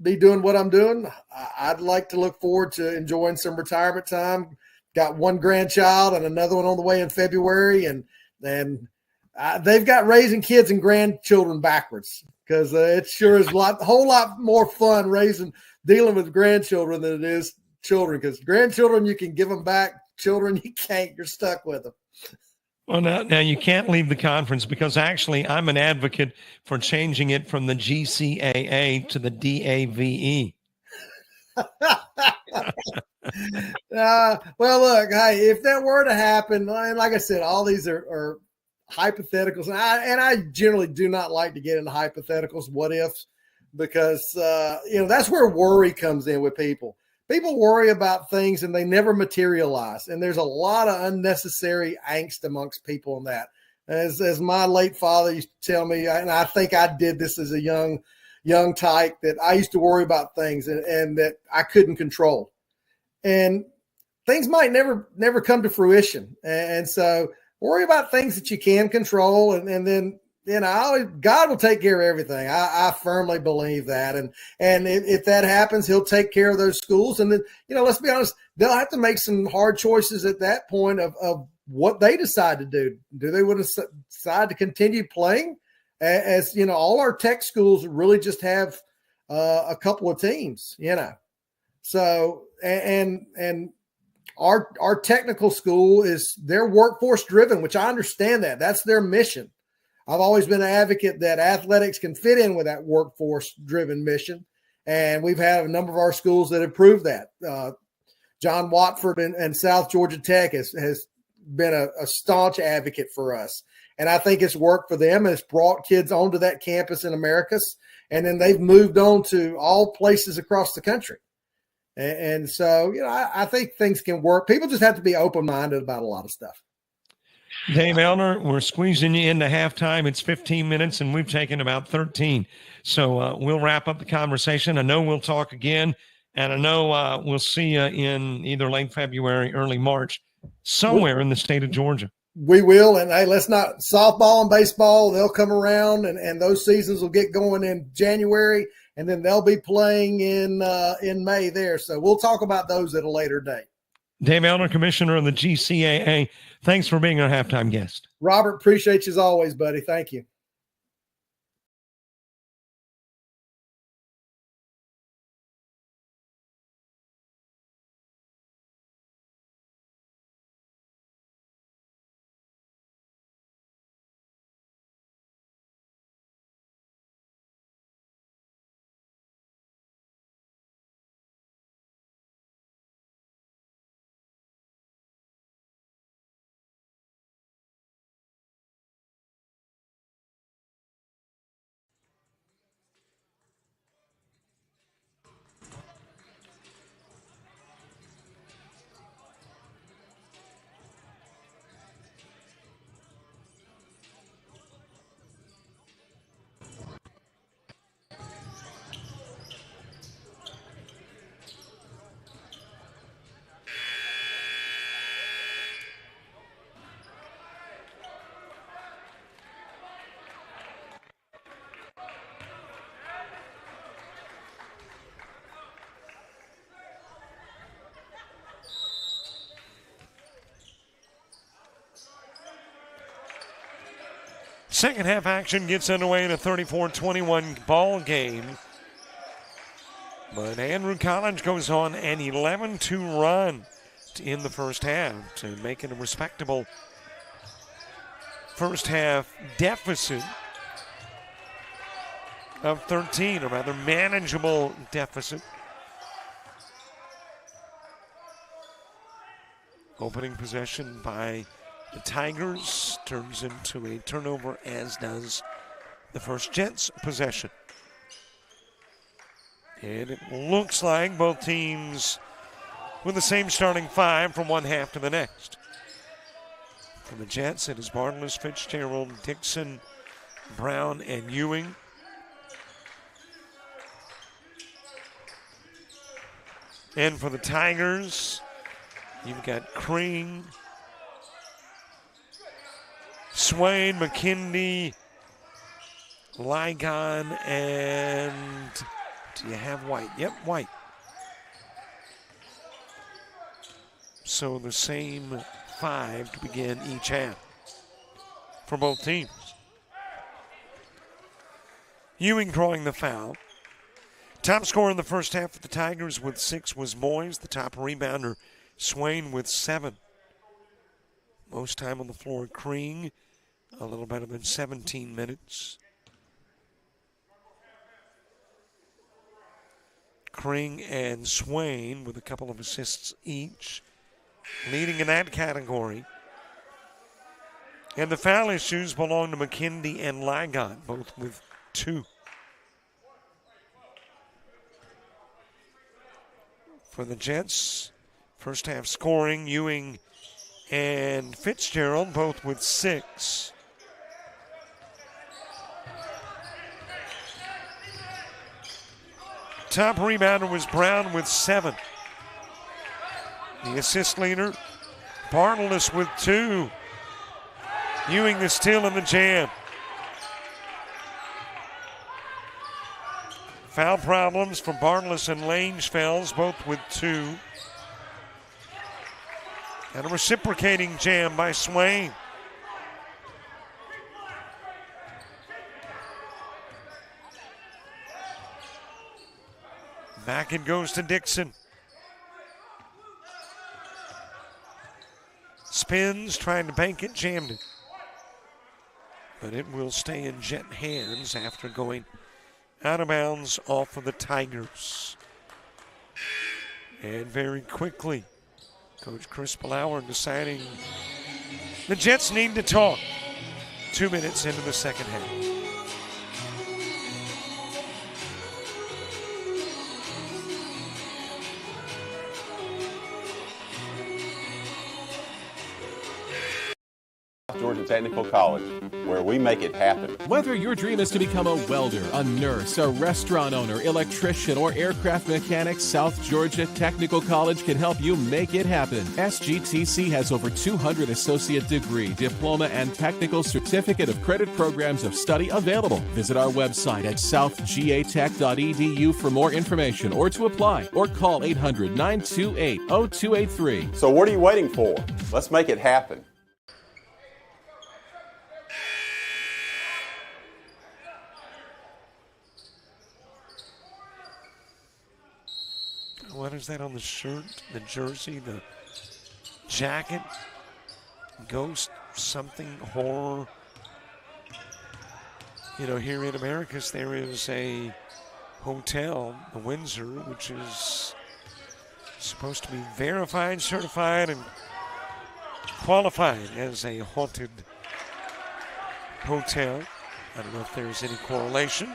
be doing what I'm doing. I'd like to look forward to enjoying some retirement time, got one grandchild and another one on the way in February, and they've got raising kids and grandchildren backwards, because it sure is a whole lot more fun dealing with grandchildren than it is children, because grandchildren, you can give them back. Children, you can't. You're stuck with them. Well, now you can't leave the conference, because actually I'm an advocate for changing it from the GCAA to the DAVE. Well, look, hey, if that were to happen, and like I said, all these are hypotheticals, and I generally do not like to get into hypotheticals, what ifs, because that's where worry comes in with people. People worry about things and they never materialize, and there's a lot of unnecessary angst amongst people in that. As my late father used to tell me, and I think I did this as a young tyke, that I used to worry about things and that I couldn't control, and things might never come to fruition. And so worry about things that you can control, and then God will take care of everything. I firmly believe that. And if that happens, he'll take care of those schools. And then, let's be honest, they'll have to make some hard choices at that point of what they decide to do. Do they want to decide to continue playing? As all our tech schools really just have a couple of teams, So, and our technical school they're workforce driven, which I understand that. That's their mission. I've always been an advocate that athletics can fit in with that workforce-driven mission, and we've had a number of our schools that have proved that. John Watford and South Georgia Tech has been a staunch advocate for us, and I think it's worked for them. It's brought kids onto that campus in Americus, and then they've moved on to all places across the country. And so, I think things can work. People just have to be open-minded about a lot of stuff. Dave Elner, we're squeezing you into halftime. It's 15 minutes, and we've taken about 13. So we'll wrap up the conversation. I know we'll talk again, and I know we'll see you in either late February, early March, somewhere in the state of Georgia. We will, and hey, let's not – softball and baseball, they'll come around, and those seasons will get going in January, and then they'll be playing in May there. So we'll talk about those at a later date. Dave Elner, Commissioner of the GCAA, thanks for being our halftime guest. Robert, appreciate you as always, buddy. Thank you. Second half action gets underway in a 34-21 ball game. But Andrew College goes on an 11-2 run to end the first half to make it a respectable first half deficit of 13, a rather manageable deficit. Opening possession by the Tigers turns into a turnover, as does the first Jets possession. And it looks like both teams with the same starting five from one half to the next. For the Jets, it is Bartles, Fitzgerald, Dixon, Brown, and Ewing. And for the Tigers, you've got Crane, Swain, McKindy, Ligon, and do you have White? Yep, White. So the same 5 to begin each half for both teams. Ewing drawing the foul. Top scorer in the first half for the Tigers with 6 was Moyes. The top rebounder, Swain, with 7. Most time on the floor, Kring, a little better than 17 minutes. Kring and Swain with a couple of assists each, leading in that category. And the foul issues belong to McKindy and Ligon, both with 2. For the Jets, first half scoring, Ewing and Fitzgerald, both with 6. Top rebounder was Brown with 7. The assist leader, Bartles with 2. Ewing the steal and the jam. Foul problems for Bartles and Langefels, both with 2. And a reciprocating jam by Swain. Back it goes to Dixon. Spins, trying to bank it, jammed it. But it will stay in Jet hands after going out of bounds off of the Tigers. And very quickly, Coach Chris Ballauer deciding the Jets need to talk 2 minutes into the second half. Georgia Technical College, where we make it happen. Whether your dream is to become a welder, a nurse, a restaurant owner, electrician, or aircraft mechanic, South Georgia Technical College can help you make it happen. SGTC has over 200 associate degree, diploma, and technical certificate of credit programs of study available. Visit our website at southgatech.edu for more information or to apply, or call 800-928-0283. So what are you waiting for? Let's make it happen. What is that on the shirt, the jersey, the jacket? Ghost something, horror. You know, here in Americus there is a hotel, the Windsor, which is supposed to be verified, certified, and qualified as a haunted hotel. I don't know if there's any correlation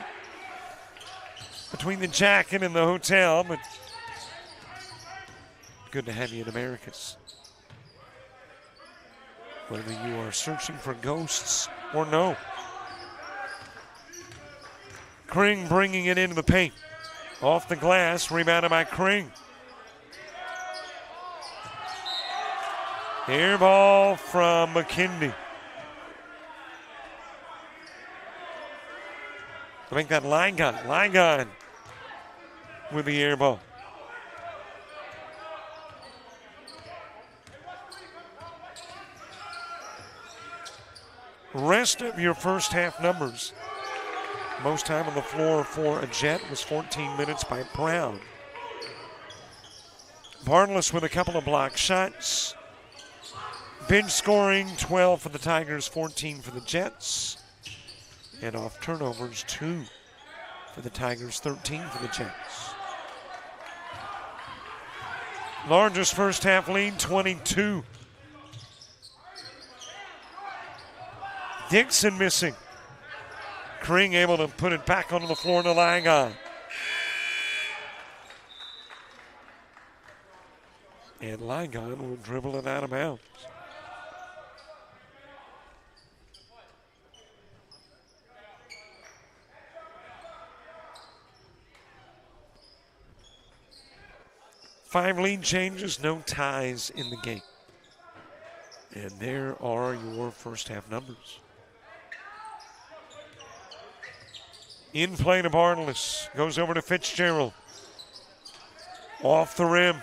between the jacket and the hotel, but good to have you in Americus. Whether you are searching for ghosts or no. Kring bringing it into the paint. Off the glass, rebounded by Kring. Air ball from McKindy. I think that Ligon with the air ball. Rest of your first half numbers. Most time on the floor for a Jet was 14 minutes by Brown. Bartles with a couple of block shots. Bench scoring, 12 for the Tigers, 14 for the Jets. And off turnovers, 2 for the Tigers, 13 for the Jets. Largest first half lead, 22. Dixon missing. Kring able to put it back onto the floor to Ligon. And Ligon will dribble it out of bounds. Five lead changes, no ties in the game. And there are your first half numbers. In play to Bartles. Goes over to Fitzgerald. Off the rim.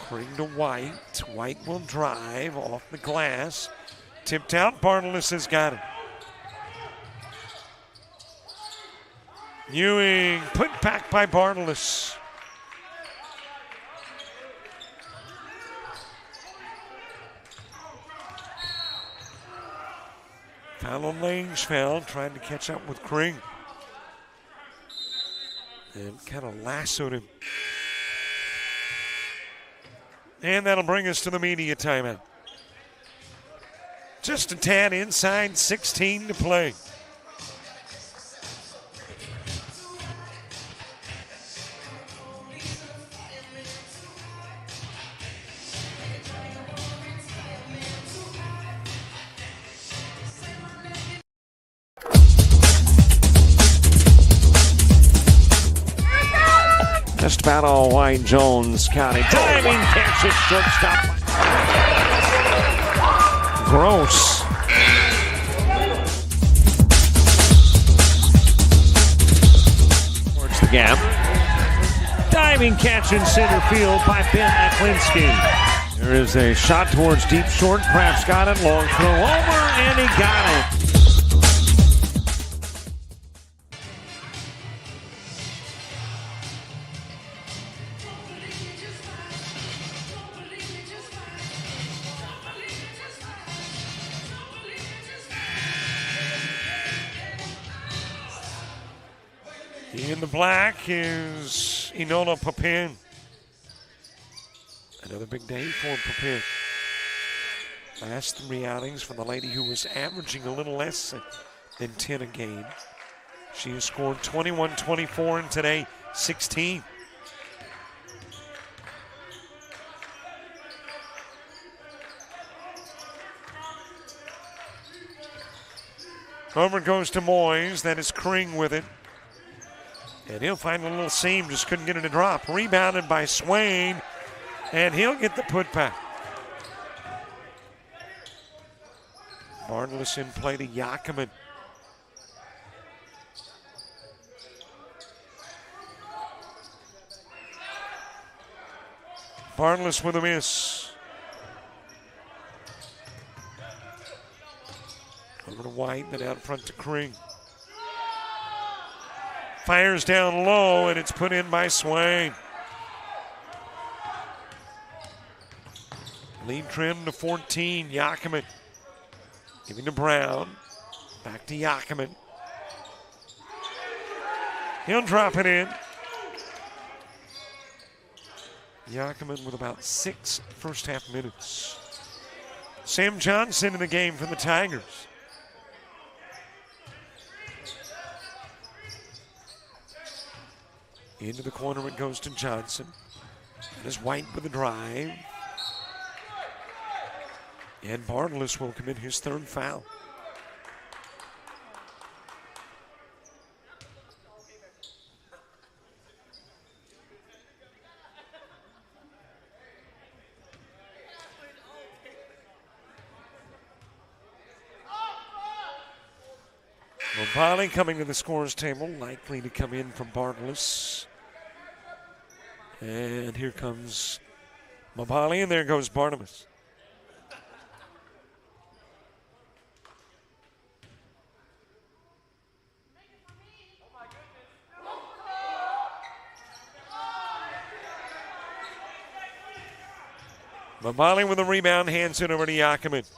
Kring to White. White will drive off the glass. Tipped out. Bartolus has got it. Ewing put back by Bartolus. Foul on Langsfeld, trying to catch up with Kring. And kind of lassoed him. And that'll bring us to the media timeout. Just a tad inside 16 to play. Just about all White. Jones County diving catch it, shortstop. Gross. Towards the gap. Diving catch in center field by Ben Aklinski. There is a shot towards deep short. Kraft's got it. Long throw over, and he got it. In the black is Enola Papin. Another big day for Papin. Last 3 outings for the lady who was averaging a little less than 10 a game. She has scored 21, 24, and today 16. Over goes to Moyes. That is Kring with it. And he'll find a little seam, just couldn't get it to drop. Rebounded by Swain, and he'll get the putback. Bartolus in play to Yakiman. Bartolus with a miss. Over to White, then out front to Kring. Fires down low, and it's put in by Swain. Lead trim to 14. Yakiman giving to Brown. Back to Yakiman. He'll drop it in. Yakiman with about 6 first half minutes. Sam Johnson in the game for the Tigers. Into the corner it goes to Johnson. There's White with the drive. And Bartolus will commit his 3rd foul. Mobali coming to the scorer's table, likely to come in from Bartolus. And here comes Mobali, and there goes Barnabas. Mobali with a rebound, hands it over to Yakiman.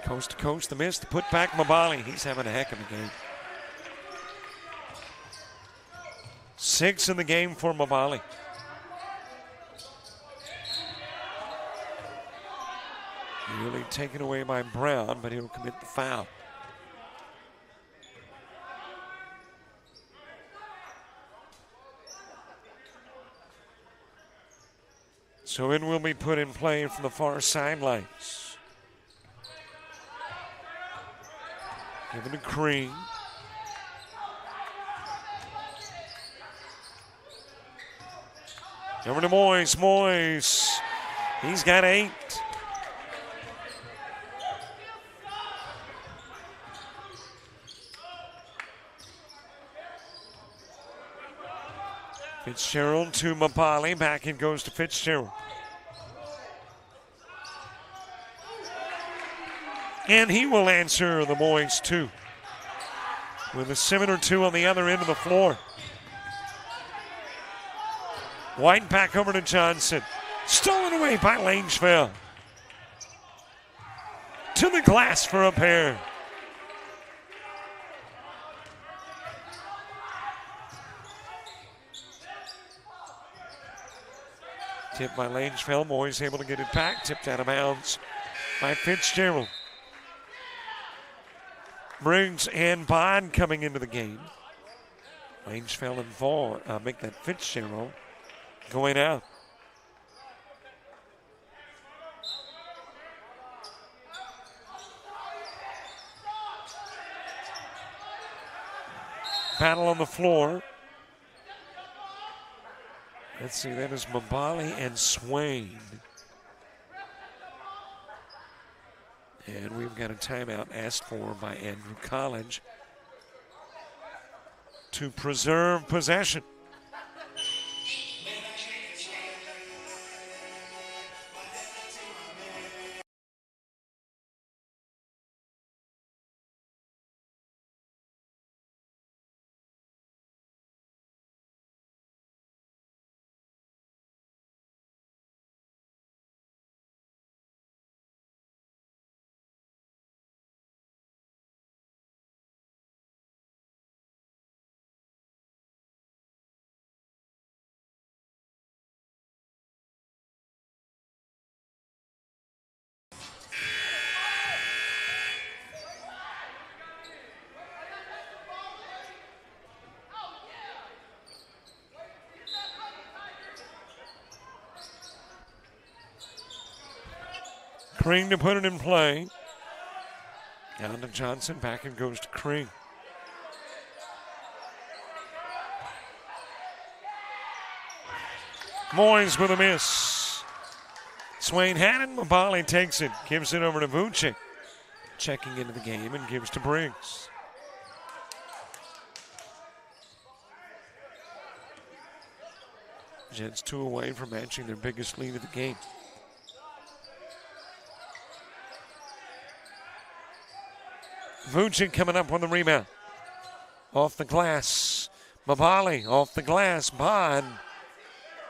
Coast to coast, the miss, the put back, Mobali. He's having a heck of a game. 6 in the game for Mobali. Nearly taken away by Brown, but he'll commit the foul. So it will be put in play from the far sidelines. Given to Kring. Over to Moyes. Moyes. He's got 8. Fitzgerald to Mabali. Back it goes to Fitzgerald. And he will answer the boys too, with a 7 or 2 on the other end of the floor. White back over to Johnson. Stolen away by Langeville. To the glass for a pair. Tipped by Langeville. Boys able to get it back. Tipped out of bounds by Fitzgerald. Briggs and Bond coming into the game. Langeville and Vaughn make that Fitzgerald going out. Battle on the floor. Let's see, that is Mabali and Swain. And we've got a timeout asked for by Andrew College to preserve possession. Kring to put it in play. Down to Johnson. Back it goes to Kring. Moyes with a miss. Swain had it. Mabali takes it. Gives it over to Vucic. Checking into the game and gives to Briggs. Jets 2 away from matching their biggest lead of the game. Vucic coming up on the rebound. Off the glass. Mabali off the glass. Bond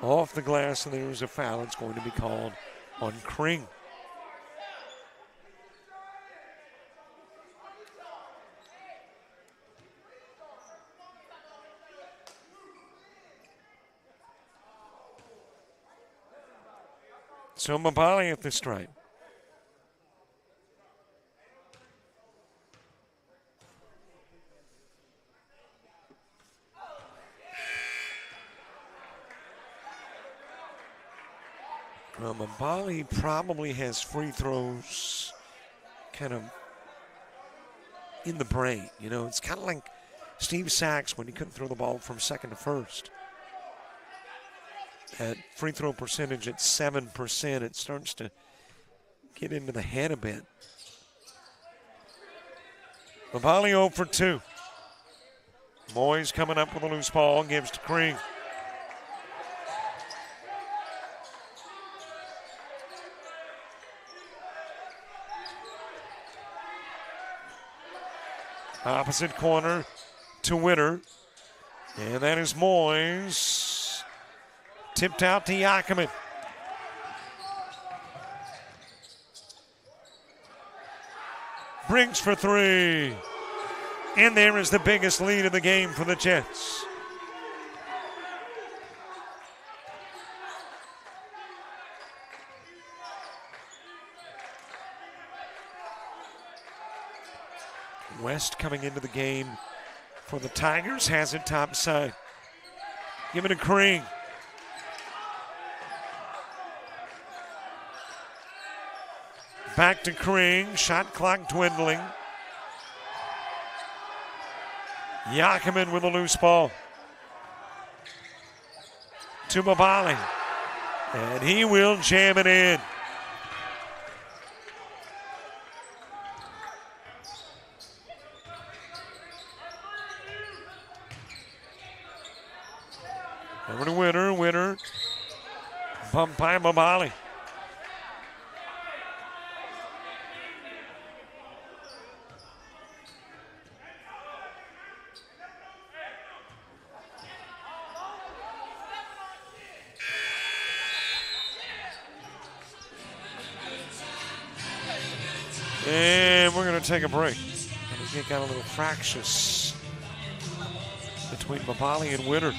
off the glass, and there's a foul. It's going to be called on Kring. So Mabali at the stripe. Well, Mabali probably has free throws kind of in the brain. You know, it's kind of like Steve Sachs when he couldn't throw the ball from second to first. At free throw percentage at 7%, it starts to get into the head a bit. Mabali 0 for 2. Moyes coming up with a loose ball, gives to Kring. Opposite corner to Winter. And that is Moyes. Tipped out to Yakiman. Briggs for 3. And there is the biggest lead of the game for the Jets. West coming into the game for the Tigers has it top side. Give it to Kring. Back to Kring. Shot clock dwindling. Yakiman with a loose ball. To Mabali. And he will jam it in. Over to Pump by Mamali. And we're going to take a break. It got a little fractious between Mamali and Winter.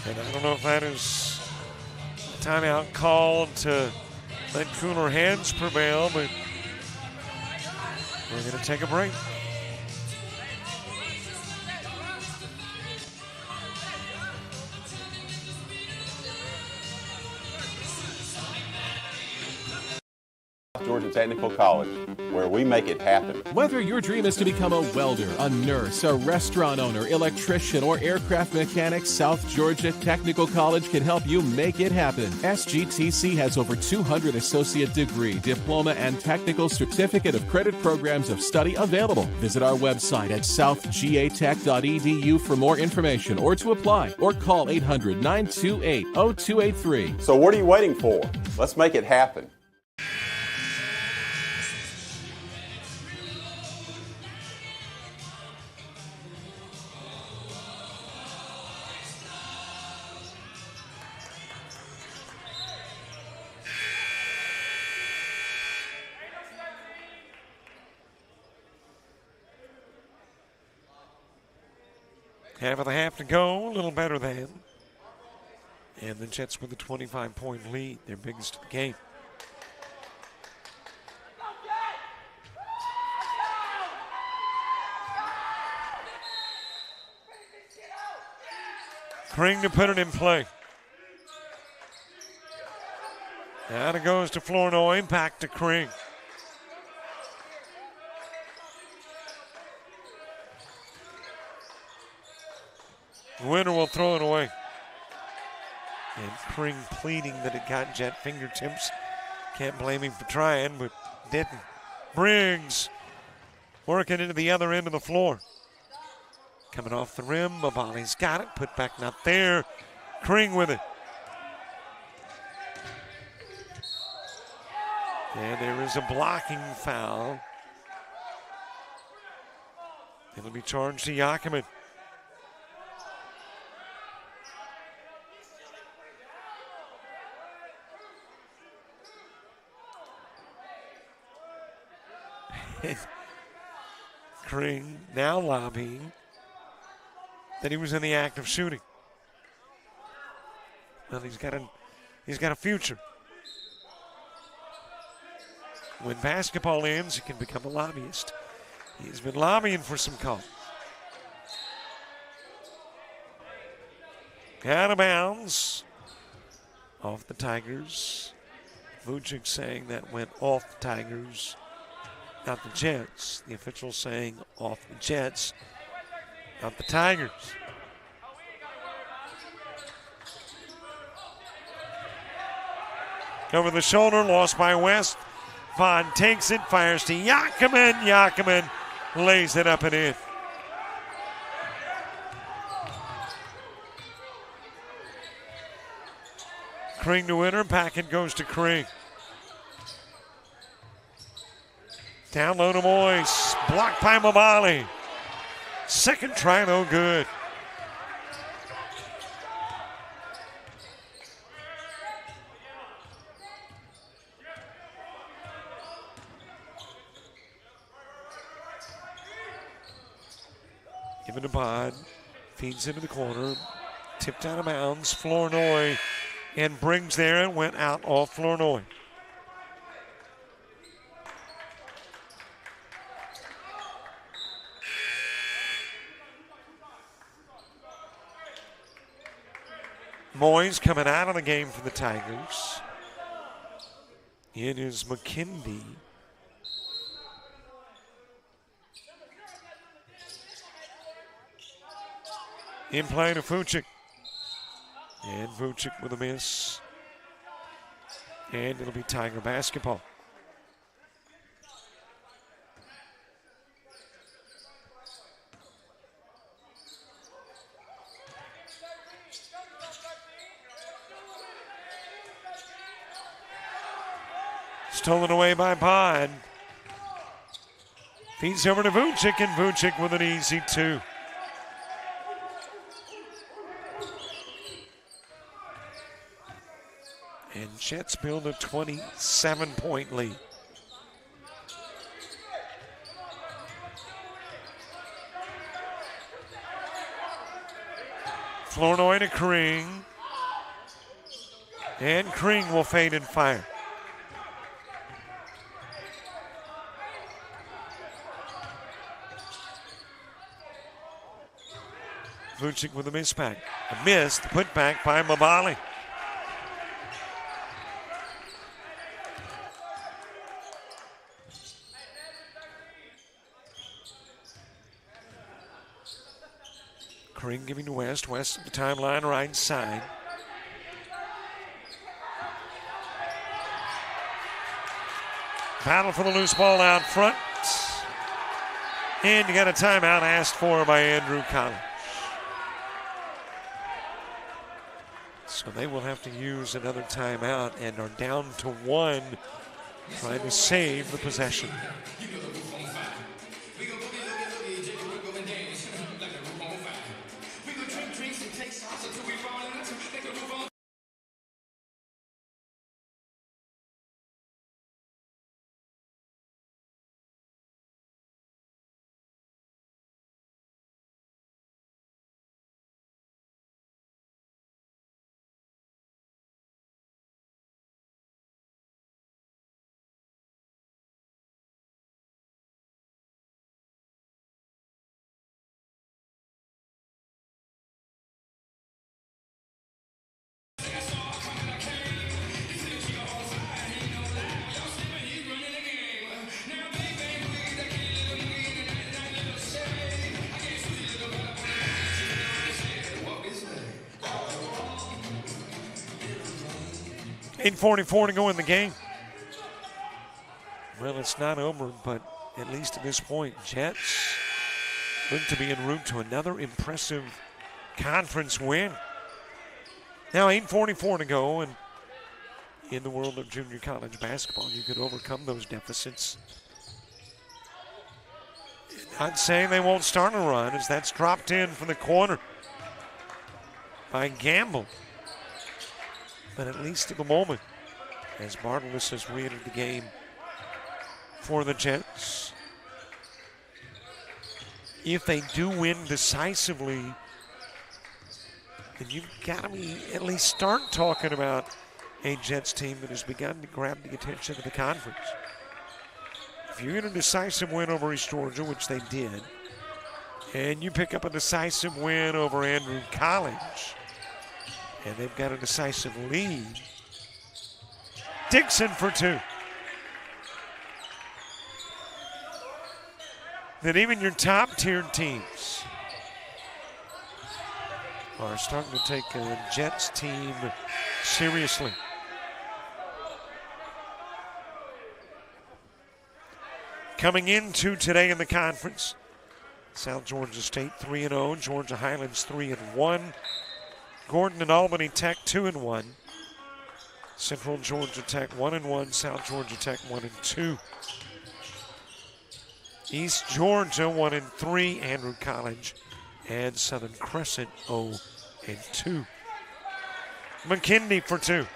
And I don't know if that is a timeout called to let cooler heads prevail, but we're going to take a break. Georgia Technical College, where we make it happen. Whether your dream is to become a welder, a nurse, a restaurant owner, electrician, or aircraft mechanic, South Georgia Technical College can help you make it happen. SGTC has over 200 associate degree, diploma, and technical certificate of credit programs of study available. Visit our website at southgatech.edu for more information or to apply, or call 800-928-0283. So what are you waiting for? Let's make it happen. Half of the half to go, a little better than. And the Jets with a 25-point lead, their biggest of the game. Kring to put it in play. Out it goes to Flournoy, back to Kring. Winner will throw it away. And Kring pleading that it got Jet fingertips. Can't blame him for trying, but didn't. Briggs working into the other end of the floor. Coming off the rim, Mamali's got it, put back not there. Kring with it. And there is a blocking foul. It'll be charged to Yakiman. Kring now lobbying that he was in the act of shooting. Well, he's got a future. When basketball ends, he can become a lobbyist. He's been lobbying for some calls. Out of bounds. Off the Tigers. Vucic saying that went off the Tigers. Not the Jets. The official saying off the Jets, not the Tigers. Over the shoulder, lost by West. Vaughn takes it, fires to Yakiman. Yakiman lays it up and in. Kring to Winter, packet goes to Kring. Down low to Moyes. Blocked by Mamali. Second try, no good. Given to Bod. Feeds into the corner. Tipped out of bounds. Flournoy and Briggs there and went out off Flournoy. Moyes coming out of the game for the Tigers. It is McKindy. In play to Vucic. And Vucic with a miss. And it'll be Tiger basketball. Stolen away by Pod. Feeds over to Vucic, and Vucic with an easy 2. And Jets build a 27-point lead. Flournoy to Kring. And Kring will fade and fire. Vucic with a mispack. A miss, the putback by Mabali. Kring giving to West. West at the timeline, right side. Battle for the loose ball out front. And you got a timeout asked for by Andrew Collins. So they will have to use another timeout and are down to 1, trying to save the possession. .8:44 to go in the game. Well, it's not over, but at least at this point, Jets look to be en route to another impressive conference win. Now 8:44 to go, and in the world of junior college basketball, you could overcome those deficits. Not saying they won't start a run, as that's dropped in from the corner by Gamble. But at least at the moment, as Bartolus has re-entered the game for the Jets, if they do win decisively, then you've got to at least start talking about a Jets team that has begun to grab the attention of the conference. If you get a decisive win over East Georgia, which they did, and you pick up a decisive win over Andrew College, and they've got a decisive lead. Dixon for 2. That even your top-tiered teams are starting to take a Jets team seriously. Coming into today in the conference, South Georgia State 3-0, Georgia Highlands 3-1. Gordon and Albany Tech 2-1. Central Georgia Tech 1-1. South Georgia Tech 1-2. East Georgia 1-3. Andrew College and Southern Crescent 0-2. McKinley for 2.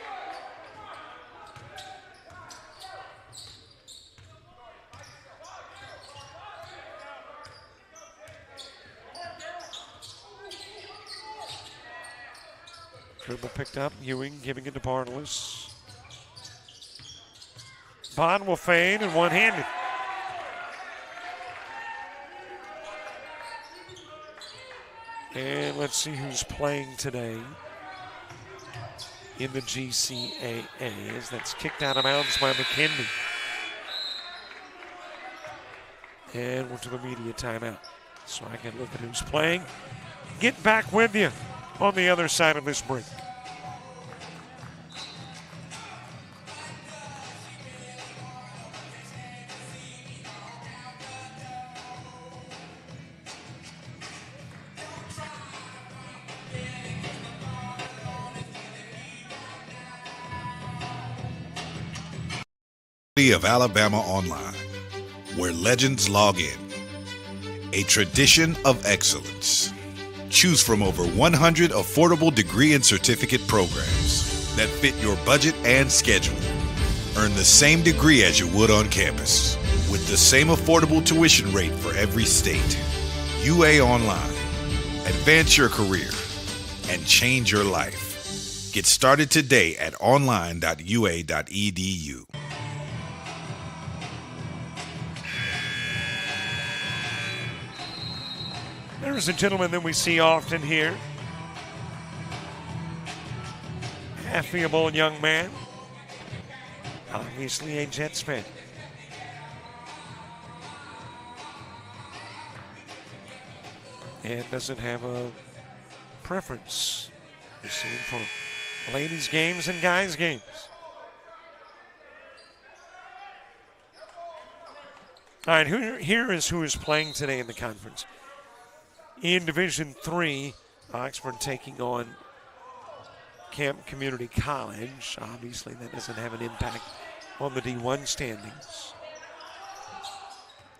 Dribble picked up. Ewing giving it to Bartolus. Bond will fade and one-handed. And let's see who's playing today in the GCAA, as that's kicked out of bounds by McKinley. And we're to the media timeout, so I can look at who's playing. Get back with you on the other side of this break. of Alabama Online, where legends log in. A tradition of excellence. Choose from over 100 affordable degree and certificate programs that fit your budget and schedule. Earn the same degree as you would on campus, with the same affordable tuition rate for every state. UA Online. Advance your career and change your life. Get started today at online.ua.edu. There's a gentleman that we see often here. Affable young man. Obviously a Jets fan. And doesn't have a preference. You see him for ladies' games and guys' games. All right, here is who is playing today in the conference. In Division III, Oxford taking on Camp Community College. Obviously, that doesn't have an impact on the D1 standings.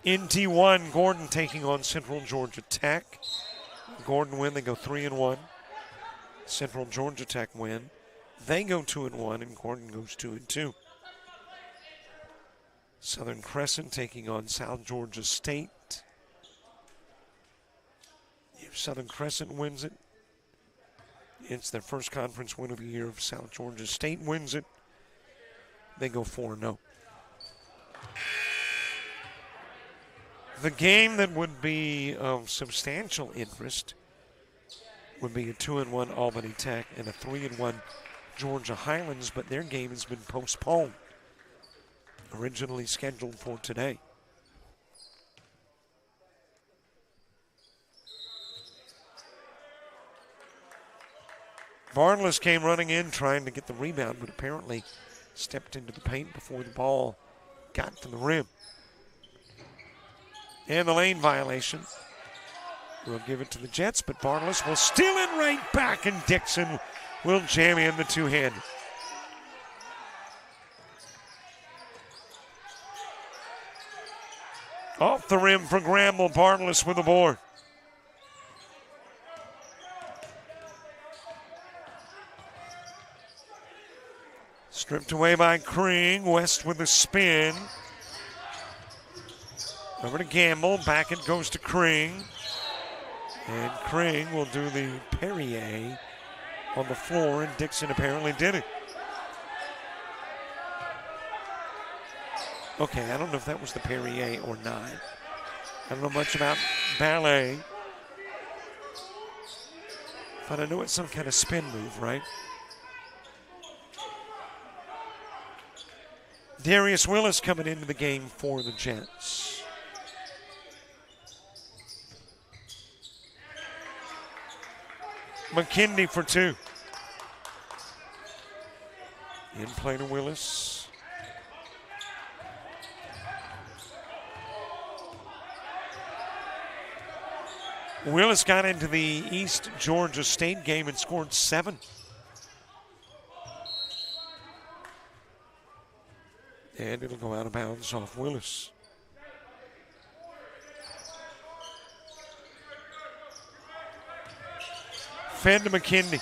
In D1, Gordon taking on Central Georgia Tech. Gordon win, they go 3-1. Central Georgia Tech win. They go 2-1, and Gordon goes 2-2. Southern Crescent taking on South Georgia State. If Southern Crescent wins it, it's their first conference win of the year. If South Georgia State wins it, they go 4-0. The game that would be of substantial interest would be a 2-1 Albany Tech and a 3-1 Georgia Highlands, but their game has been postponed, originally scheduled for today. Barnless came running in trying to get the rebound, but apparently stepped into the paint before the ball got to the rim. And the lane violation. We'll give it to the Jets, but Barnless will steal it right back, and Dixon will jam in the two-hander. Off the rim for Gramble. Barnless with the board. Stripped away by Kring. West with a spin. Over to Gamble. Back it goes to Kring. And Kring will do the Perrier on the floor, and Dixon apparently did it. Okay, I don't know if that was the Perrier or not. I don't know much about ballet. But I know it's some kind of spin move, right? Darius Willis coming into the game for the Jets. McKindy for two. In play to Willis. Willis got into the East Georgia State game and scored 7. And it'll go out of bounds off Willis. Fed to McKindy.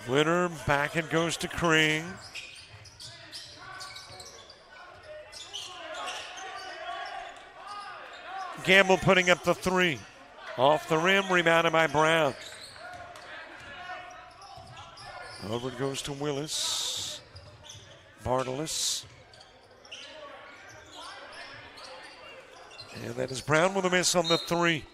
Winner, back it goes to Kring. Gamble putting up the 3. Off the rim, rebounded by Brown. Over it goes to Willis. Bartolus. And that is Brown with a miss on the 3.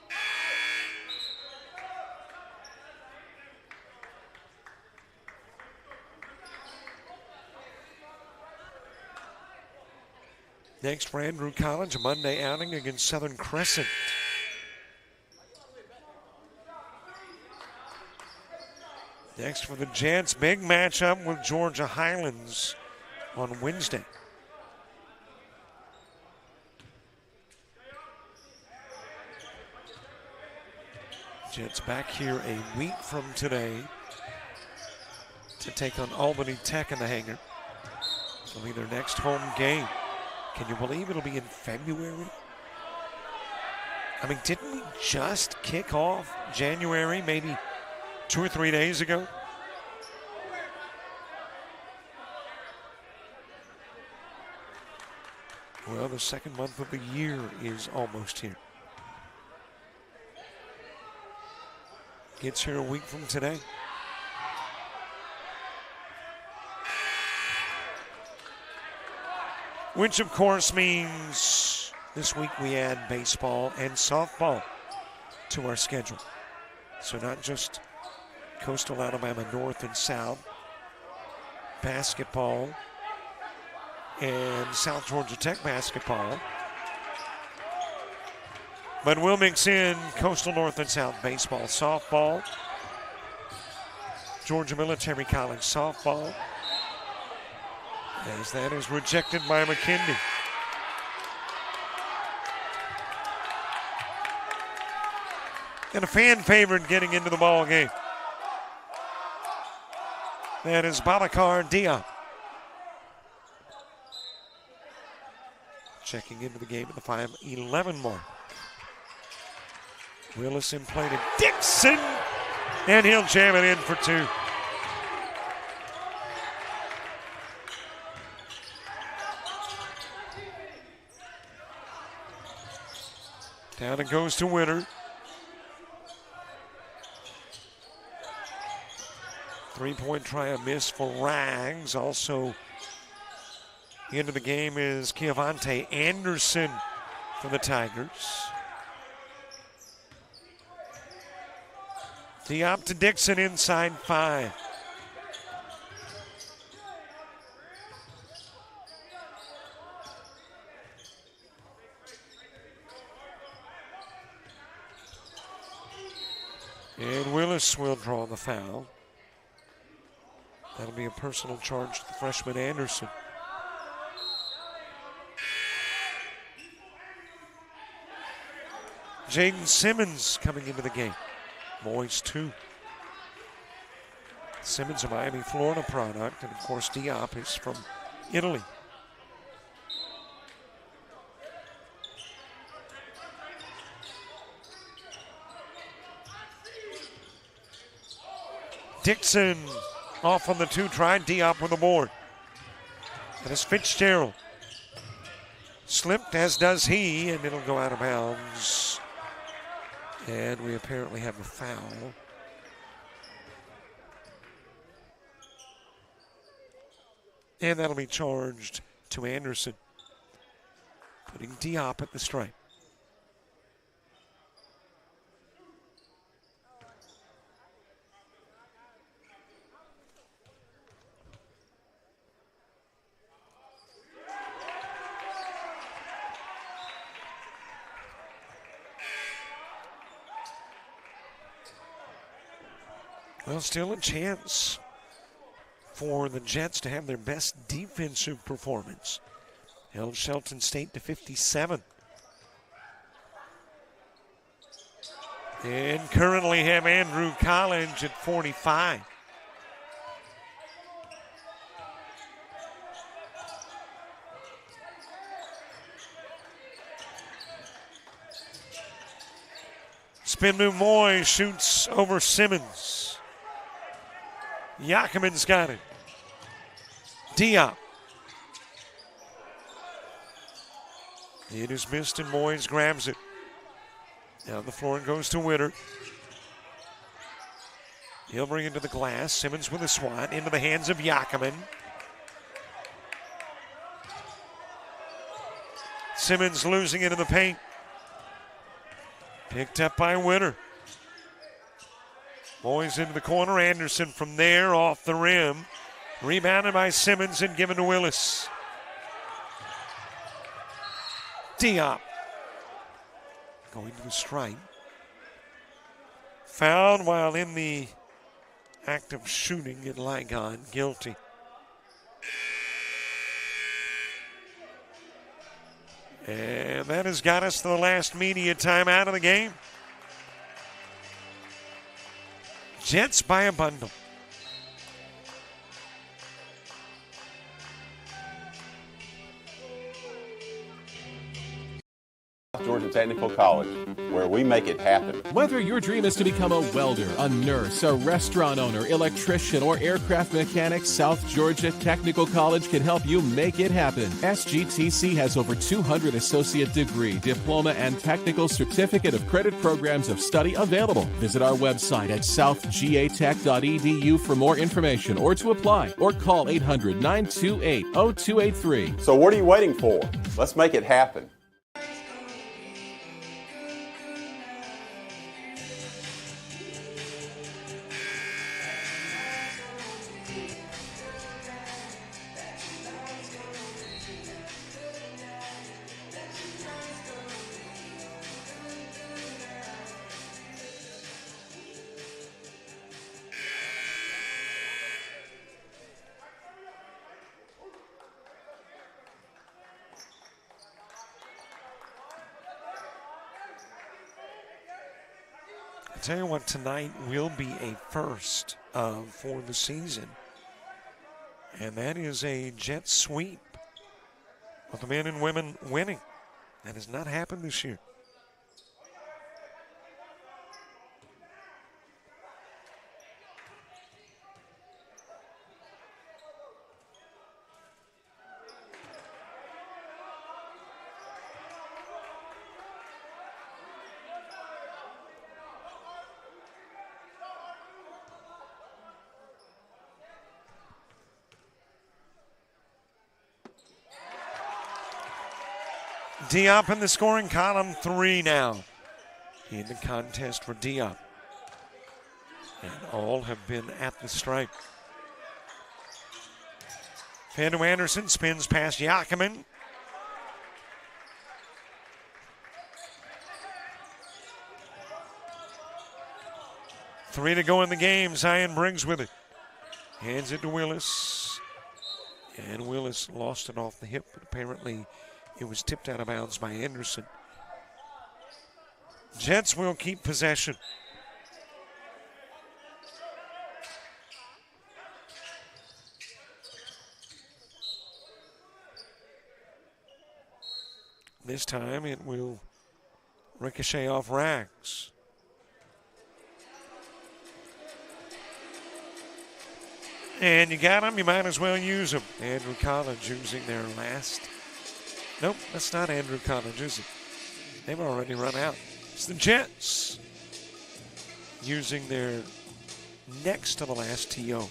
Next for Andrew College, a Monday outing against Southern Crescent. Next for the Jets, big matchup with Georgia Highlands on Wednesday. Jets back here a week from today to take on Albany Tech in the hangar. It'll be their next home game. Can you believe it'll be in February? I mean, didn't we just kick off January maybe 2 or 3 days ago? Well, the second month of the year is almost here. Gets here a week from today. Which, of course, means this week we add baseball and softball to our schedule. So not just Coastal Alabama North and South, basketball, and South Georgia Tech basketball. But we'll mix in Coastal North and South baseball, softball, Georgia Military College softball, as that is rejected by McKinley. And a fan favorite getting into the ball game. That is Babacar Diop. Checking into the game at the 5:11 mark. Willis in play to Dixon, and he'll jam it in for 2. Down it goes to Winter. 3-point try, a miss for Rags. Also into the game is Kiavante Anderson for the Tigers. Diop to Dixon inside 5. And Willis will draw the foul. That'll be a personal charge to the freshman Anderson. Jaden Simmons coming into the game. Moyes 2. Simmons, a Miami, Florida product, and of course Diop is from Italy. Dixon off on the 2 try, Diop with the board. And it's Fitzgerald. Slipped, as does he, and it'll go out of bounds. And we apparently have a foul. And that'll be charged to Anderson, putting Diop at the stripe. Well, still a chance for the Jets to have their best defensive performance. Held Shelton State to 57. And currently have Andrew College at 45. Spin move, Moy shoots over Simmons. Yakiman's got it. Diop. It is missed and Moyes grabs it. Down the floor and goes to Winter. He'll bring it to the glass. Simmons with a swat into the hands of Yakiman. Simmons losing it in the paint. Picked up by Winter. Moyes into the corner. Anderson from there off the rim. Rebounded by Simmons and given to Willis. Diop going to the stripe. Fouled while in the act of shooting at Ligon. Guilty. And that has got us to the last media timeout of the game. Jets by a bundle. Georgia Technical College, where we make it happen. Whether your dream is to become a welder, a nurse, a restaurant owner, electrician, or aircraft mechanic, South Georgia Technical College can help you make it happen. SGTC has over 200 associate degree, diploma, and technical certificate of credit programs of study available. Visit our website at southgatech.edu for more information or to apply, or call 800-928-0283. So what are you waiting for? Let's make it happen. I tell you what, tonight will be a first for the season, and that is a jet sweep with the men and women winning. That has not happened this year. Diop in the scoring column, 3 now in the contest for Diop. And all have been at the stripe. Fando Anderson spins past Yakiman. Three to go in the game. Zion Briggs with it. Hands it to Willis. And Willis lost it off the hip, but apparently it was tipped out of bounds by Anderson. Jets will keep possession. This time it will ricochet off Rags. And you got them, you might as well use them. Andrew College using their last. Nope, that's not Andrew College, is it? They've already run out. It's the Jets using their next to the last TO.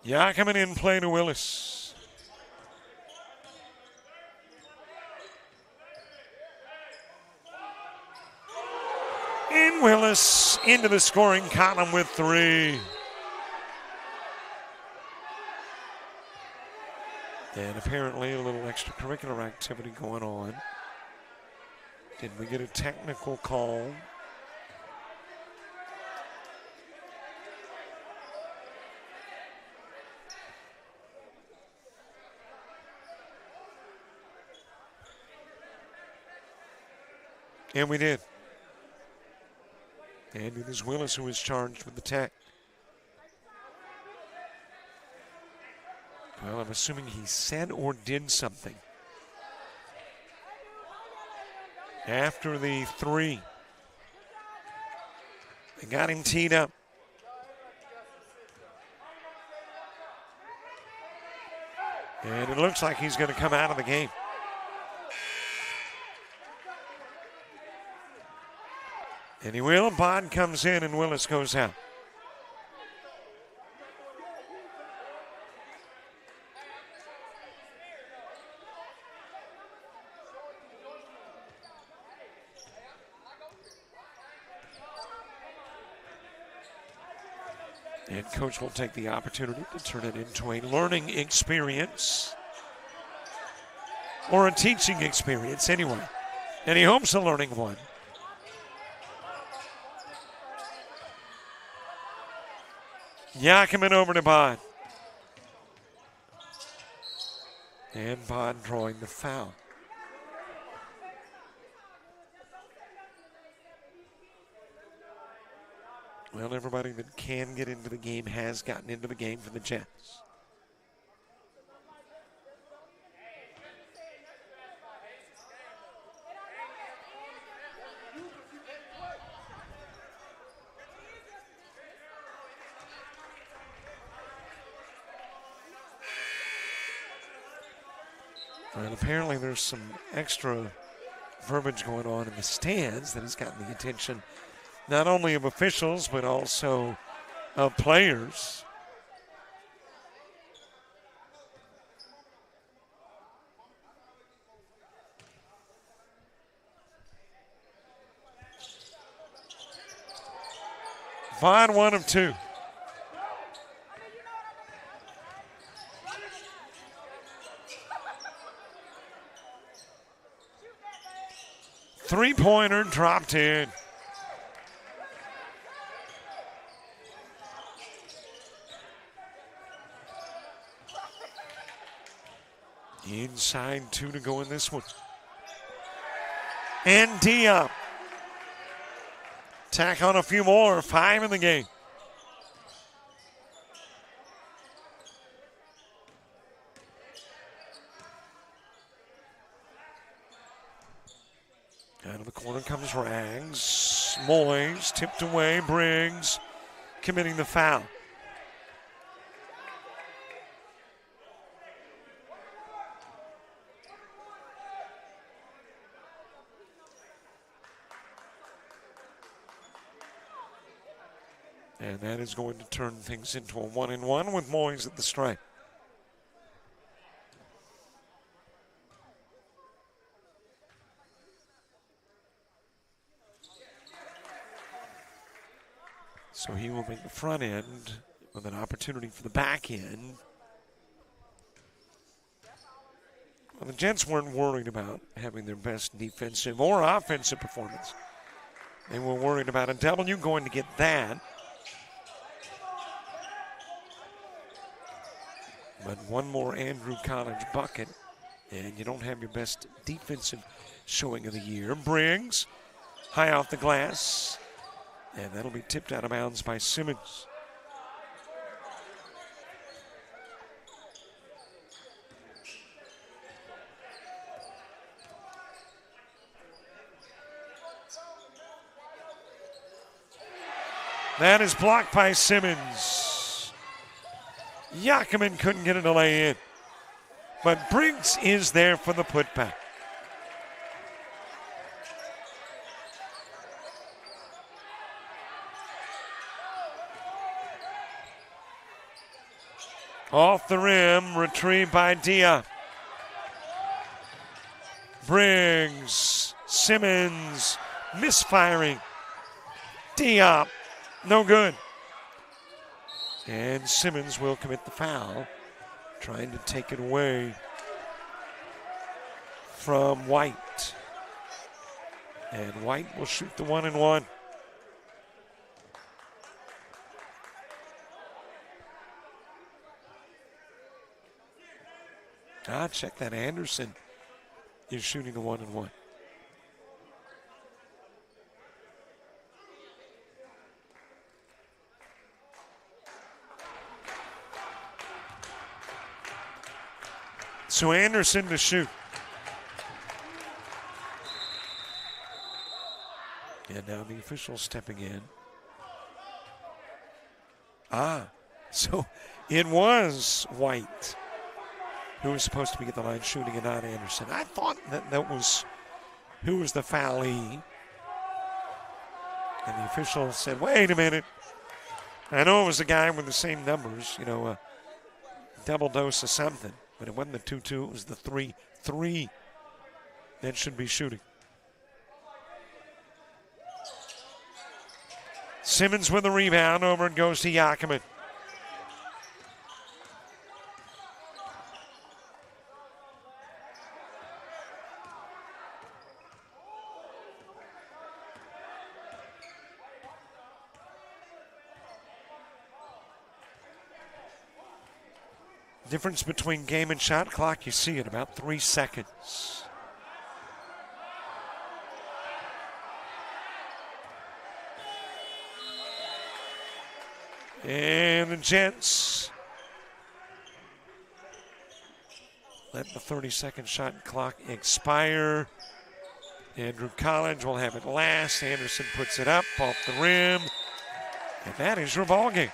Yeah, coming in, play to Willis. And Willis into the scoring column with 3. And apparently a little extracurricular activity going on. Did we get a technical call? And we did. And it is Willis who is charged with the tech. Well, I'm assuming he said or did something after the 3. They got him teed up. And it looks like he's going to come out of the game. And he will. Bond comes in and Willis goes out. And coach will take the opportunity to turn it into a learning experience or a teaching experience anyway. And he hopes a learning one. Yakima over to Bond. And Bond drawing the foul. Well, everybody that can get into the game has gotten into the game for the Jets. And apparently there's some extra verbiage going on in the stands that has gotten the attention not only of officials, but also of players. Vaughn, 1 of 2. Three-pointer dropped in. Inside 2 to go in this one. And Diop. Tack on a few more. 5 in the game. Out of the corner comes Rags. Moyes tipped away. Briggs committing the foul. And that is going to turn things into a 1-and-1 with Moyes at the stripe. So he will make the front end with an opportunity for the back end. Well, the Jets weren't worried about having their best defensive or offensive performance. They were worried about a W going to get that. But one more Andrew College bucket, and you don't have your best defensive showing of the year. Briggs, high off the glass, and that'll be tipped out of bounds by Simmons. That is blocked by Simmons. Yakima couldn't get it to lay in. But Briggs is there for the putback. Off the rim, retrieved by Dia. Briggs, Simmons, misfiring. Diop, no good. And Simmons will commit the foul, trying to take it away from White. And White will shoot the 1-and-1. Check that. Anderson is shooting the 1-and-1. So Anderson to shoot. And now the official stepping in. So it was White who was supposed to be at the line shooting and not Anderson. I thought that was who was the foulee. And the official said, wait a minute. I know it was the guy with the same numbers, a double dose of something. But it wasn't the 2-2, it was the 3-3 that should be shooting. Simmons with the rebound, over it goes to Yakima. Difference between game and shot clock, you see it, about 3 seconds. And the Jets let the 30-second shot clock expire. Andrew College will have it last. Anderson puts it up off the rim. And that is your ball game.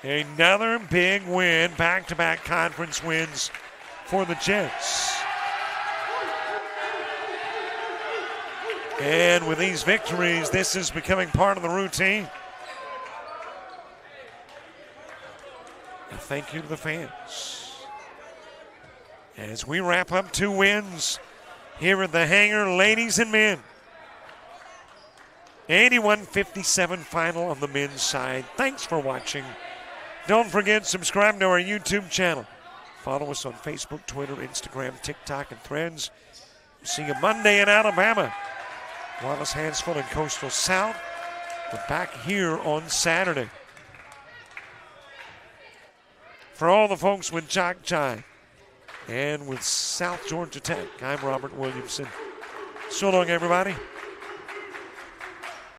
Another big win, back-to-back conference wins for the Jets. And with these victories, this is becoming part of the routine. A thank you to the fans. As we wrap up 2 wins here at the Hangar, ladies and men. 81-57 final on the men's side. Thanks for watching. Don't forget, subscribe to our YouTube channel. Follow us on Facebook, Twitter, Instagram, TikTok, and Threads. See you Monday in Alabama. Wallace, Hansfield, and Coastal South. We're back here on Saturday. For all the folks with JockJive and with South Georgia Tech, I'm Robert Williamson. So long, everybody.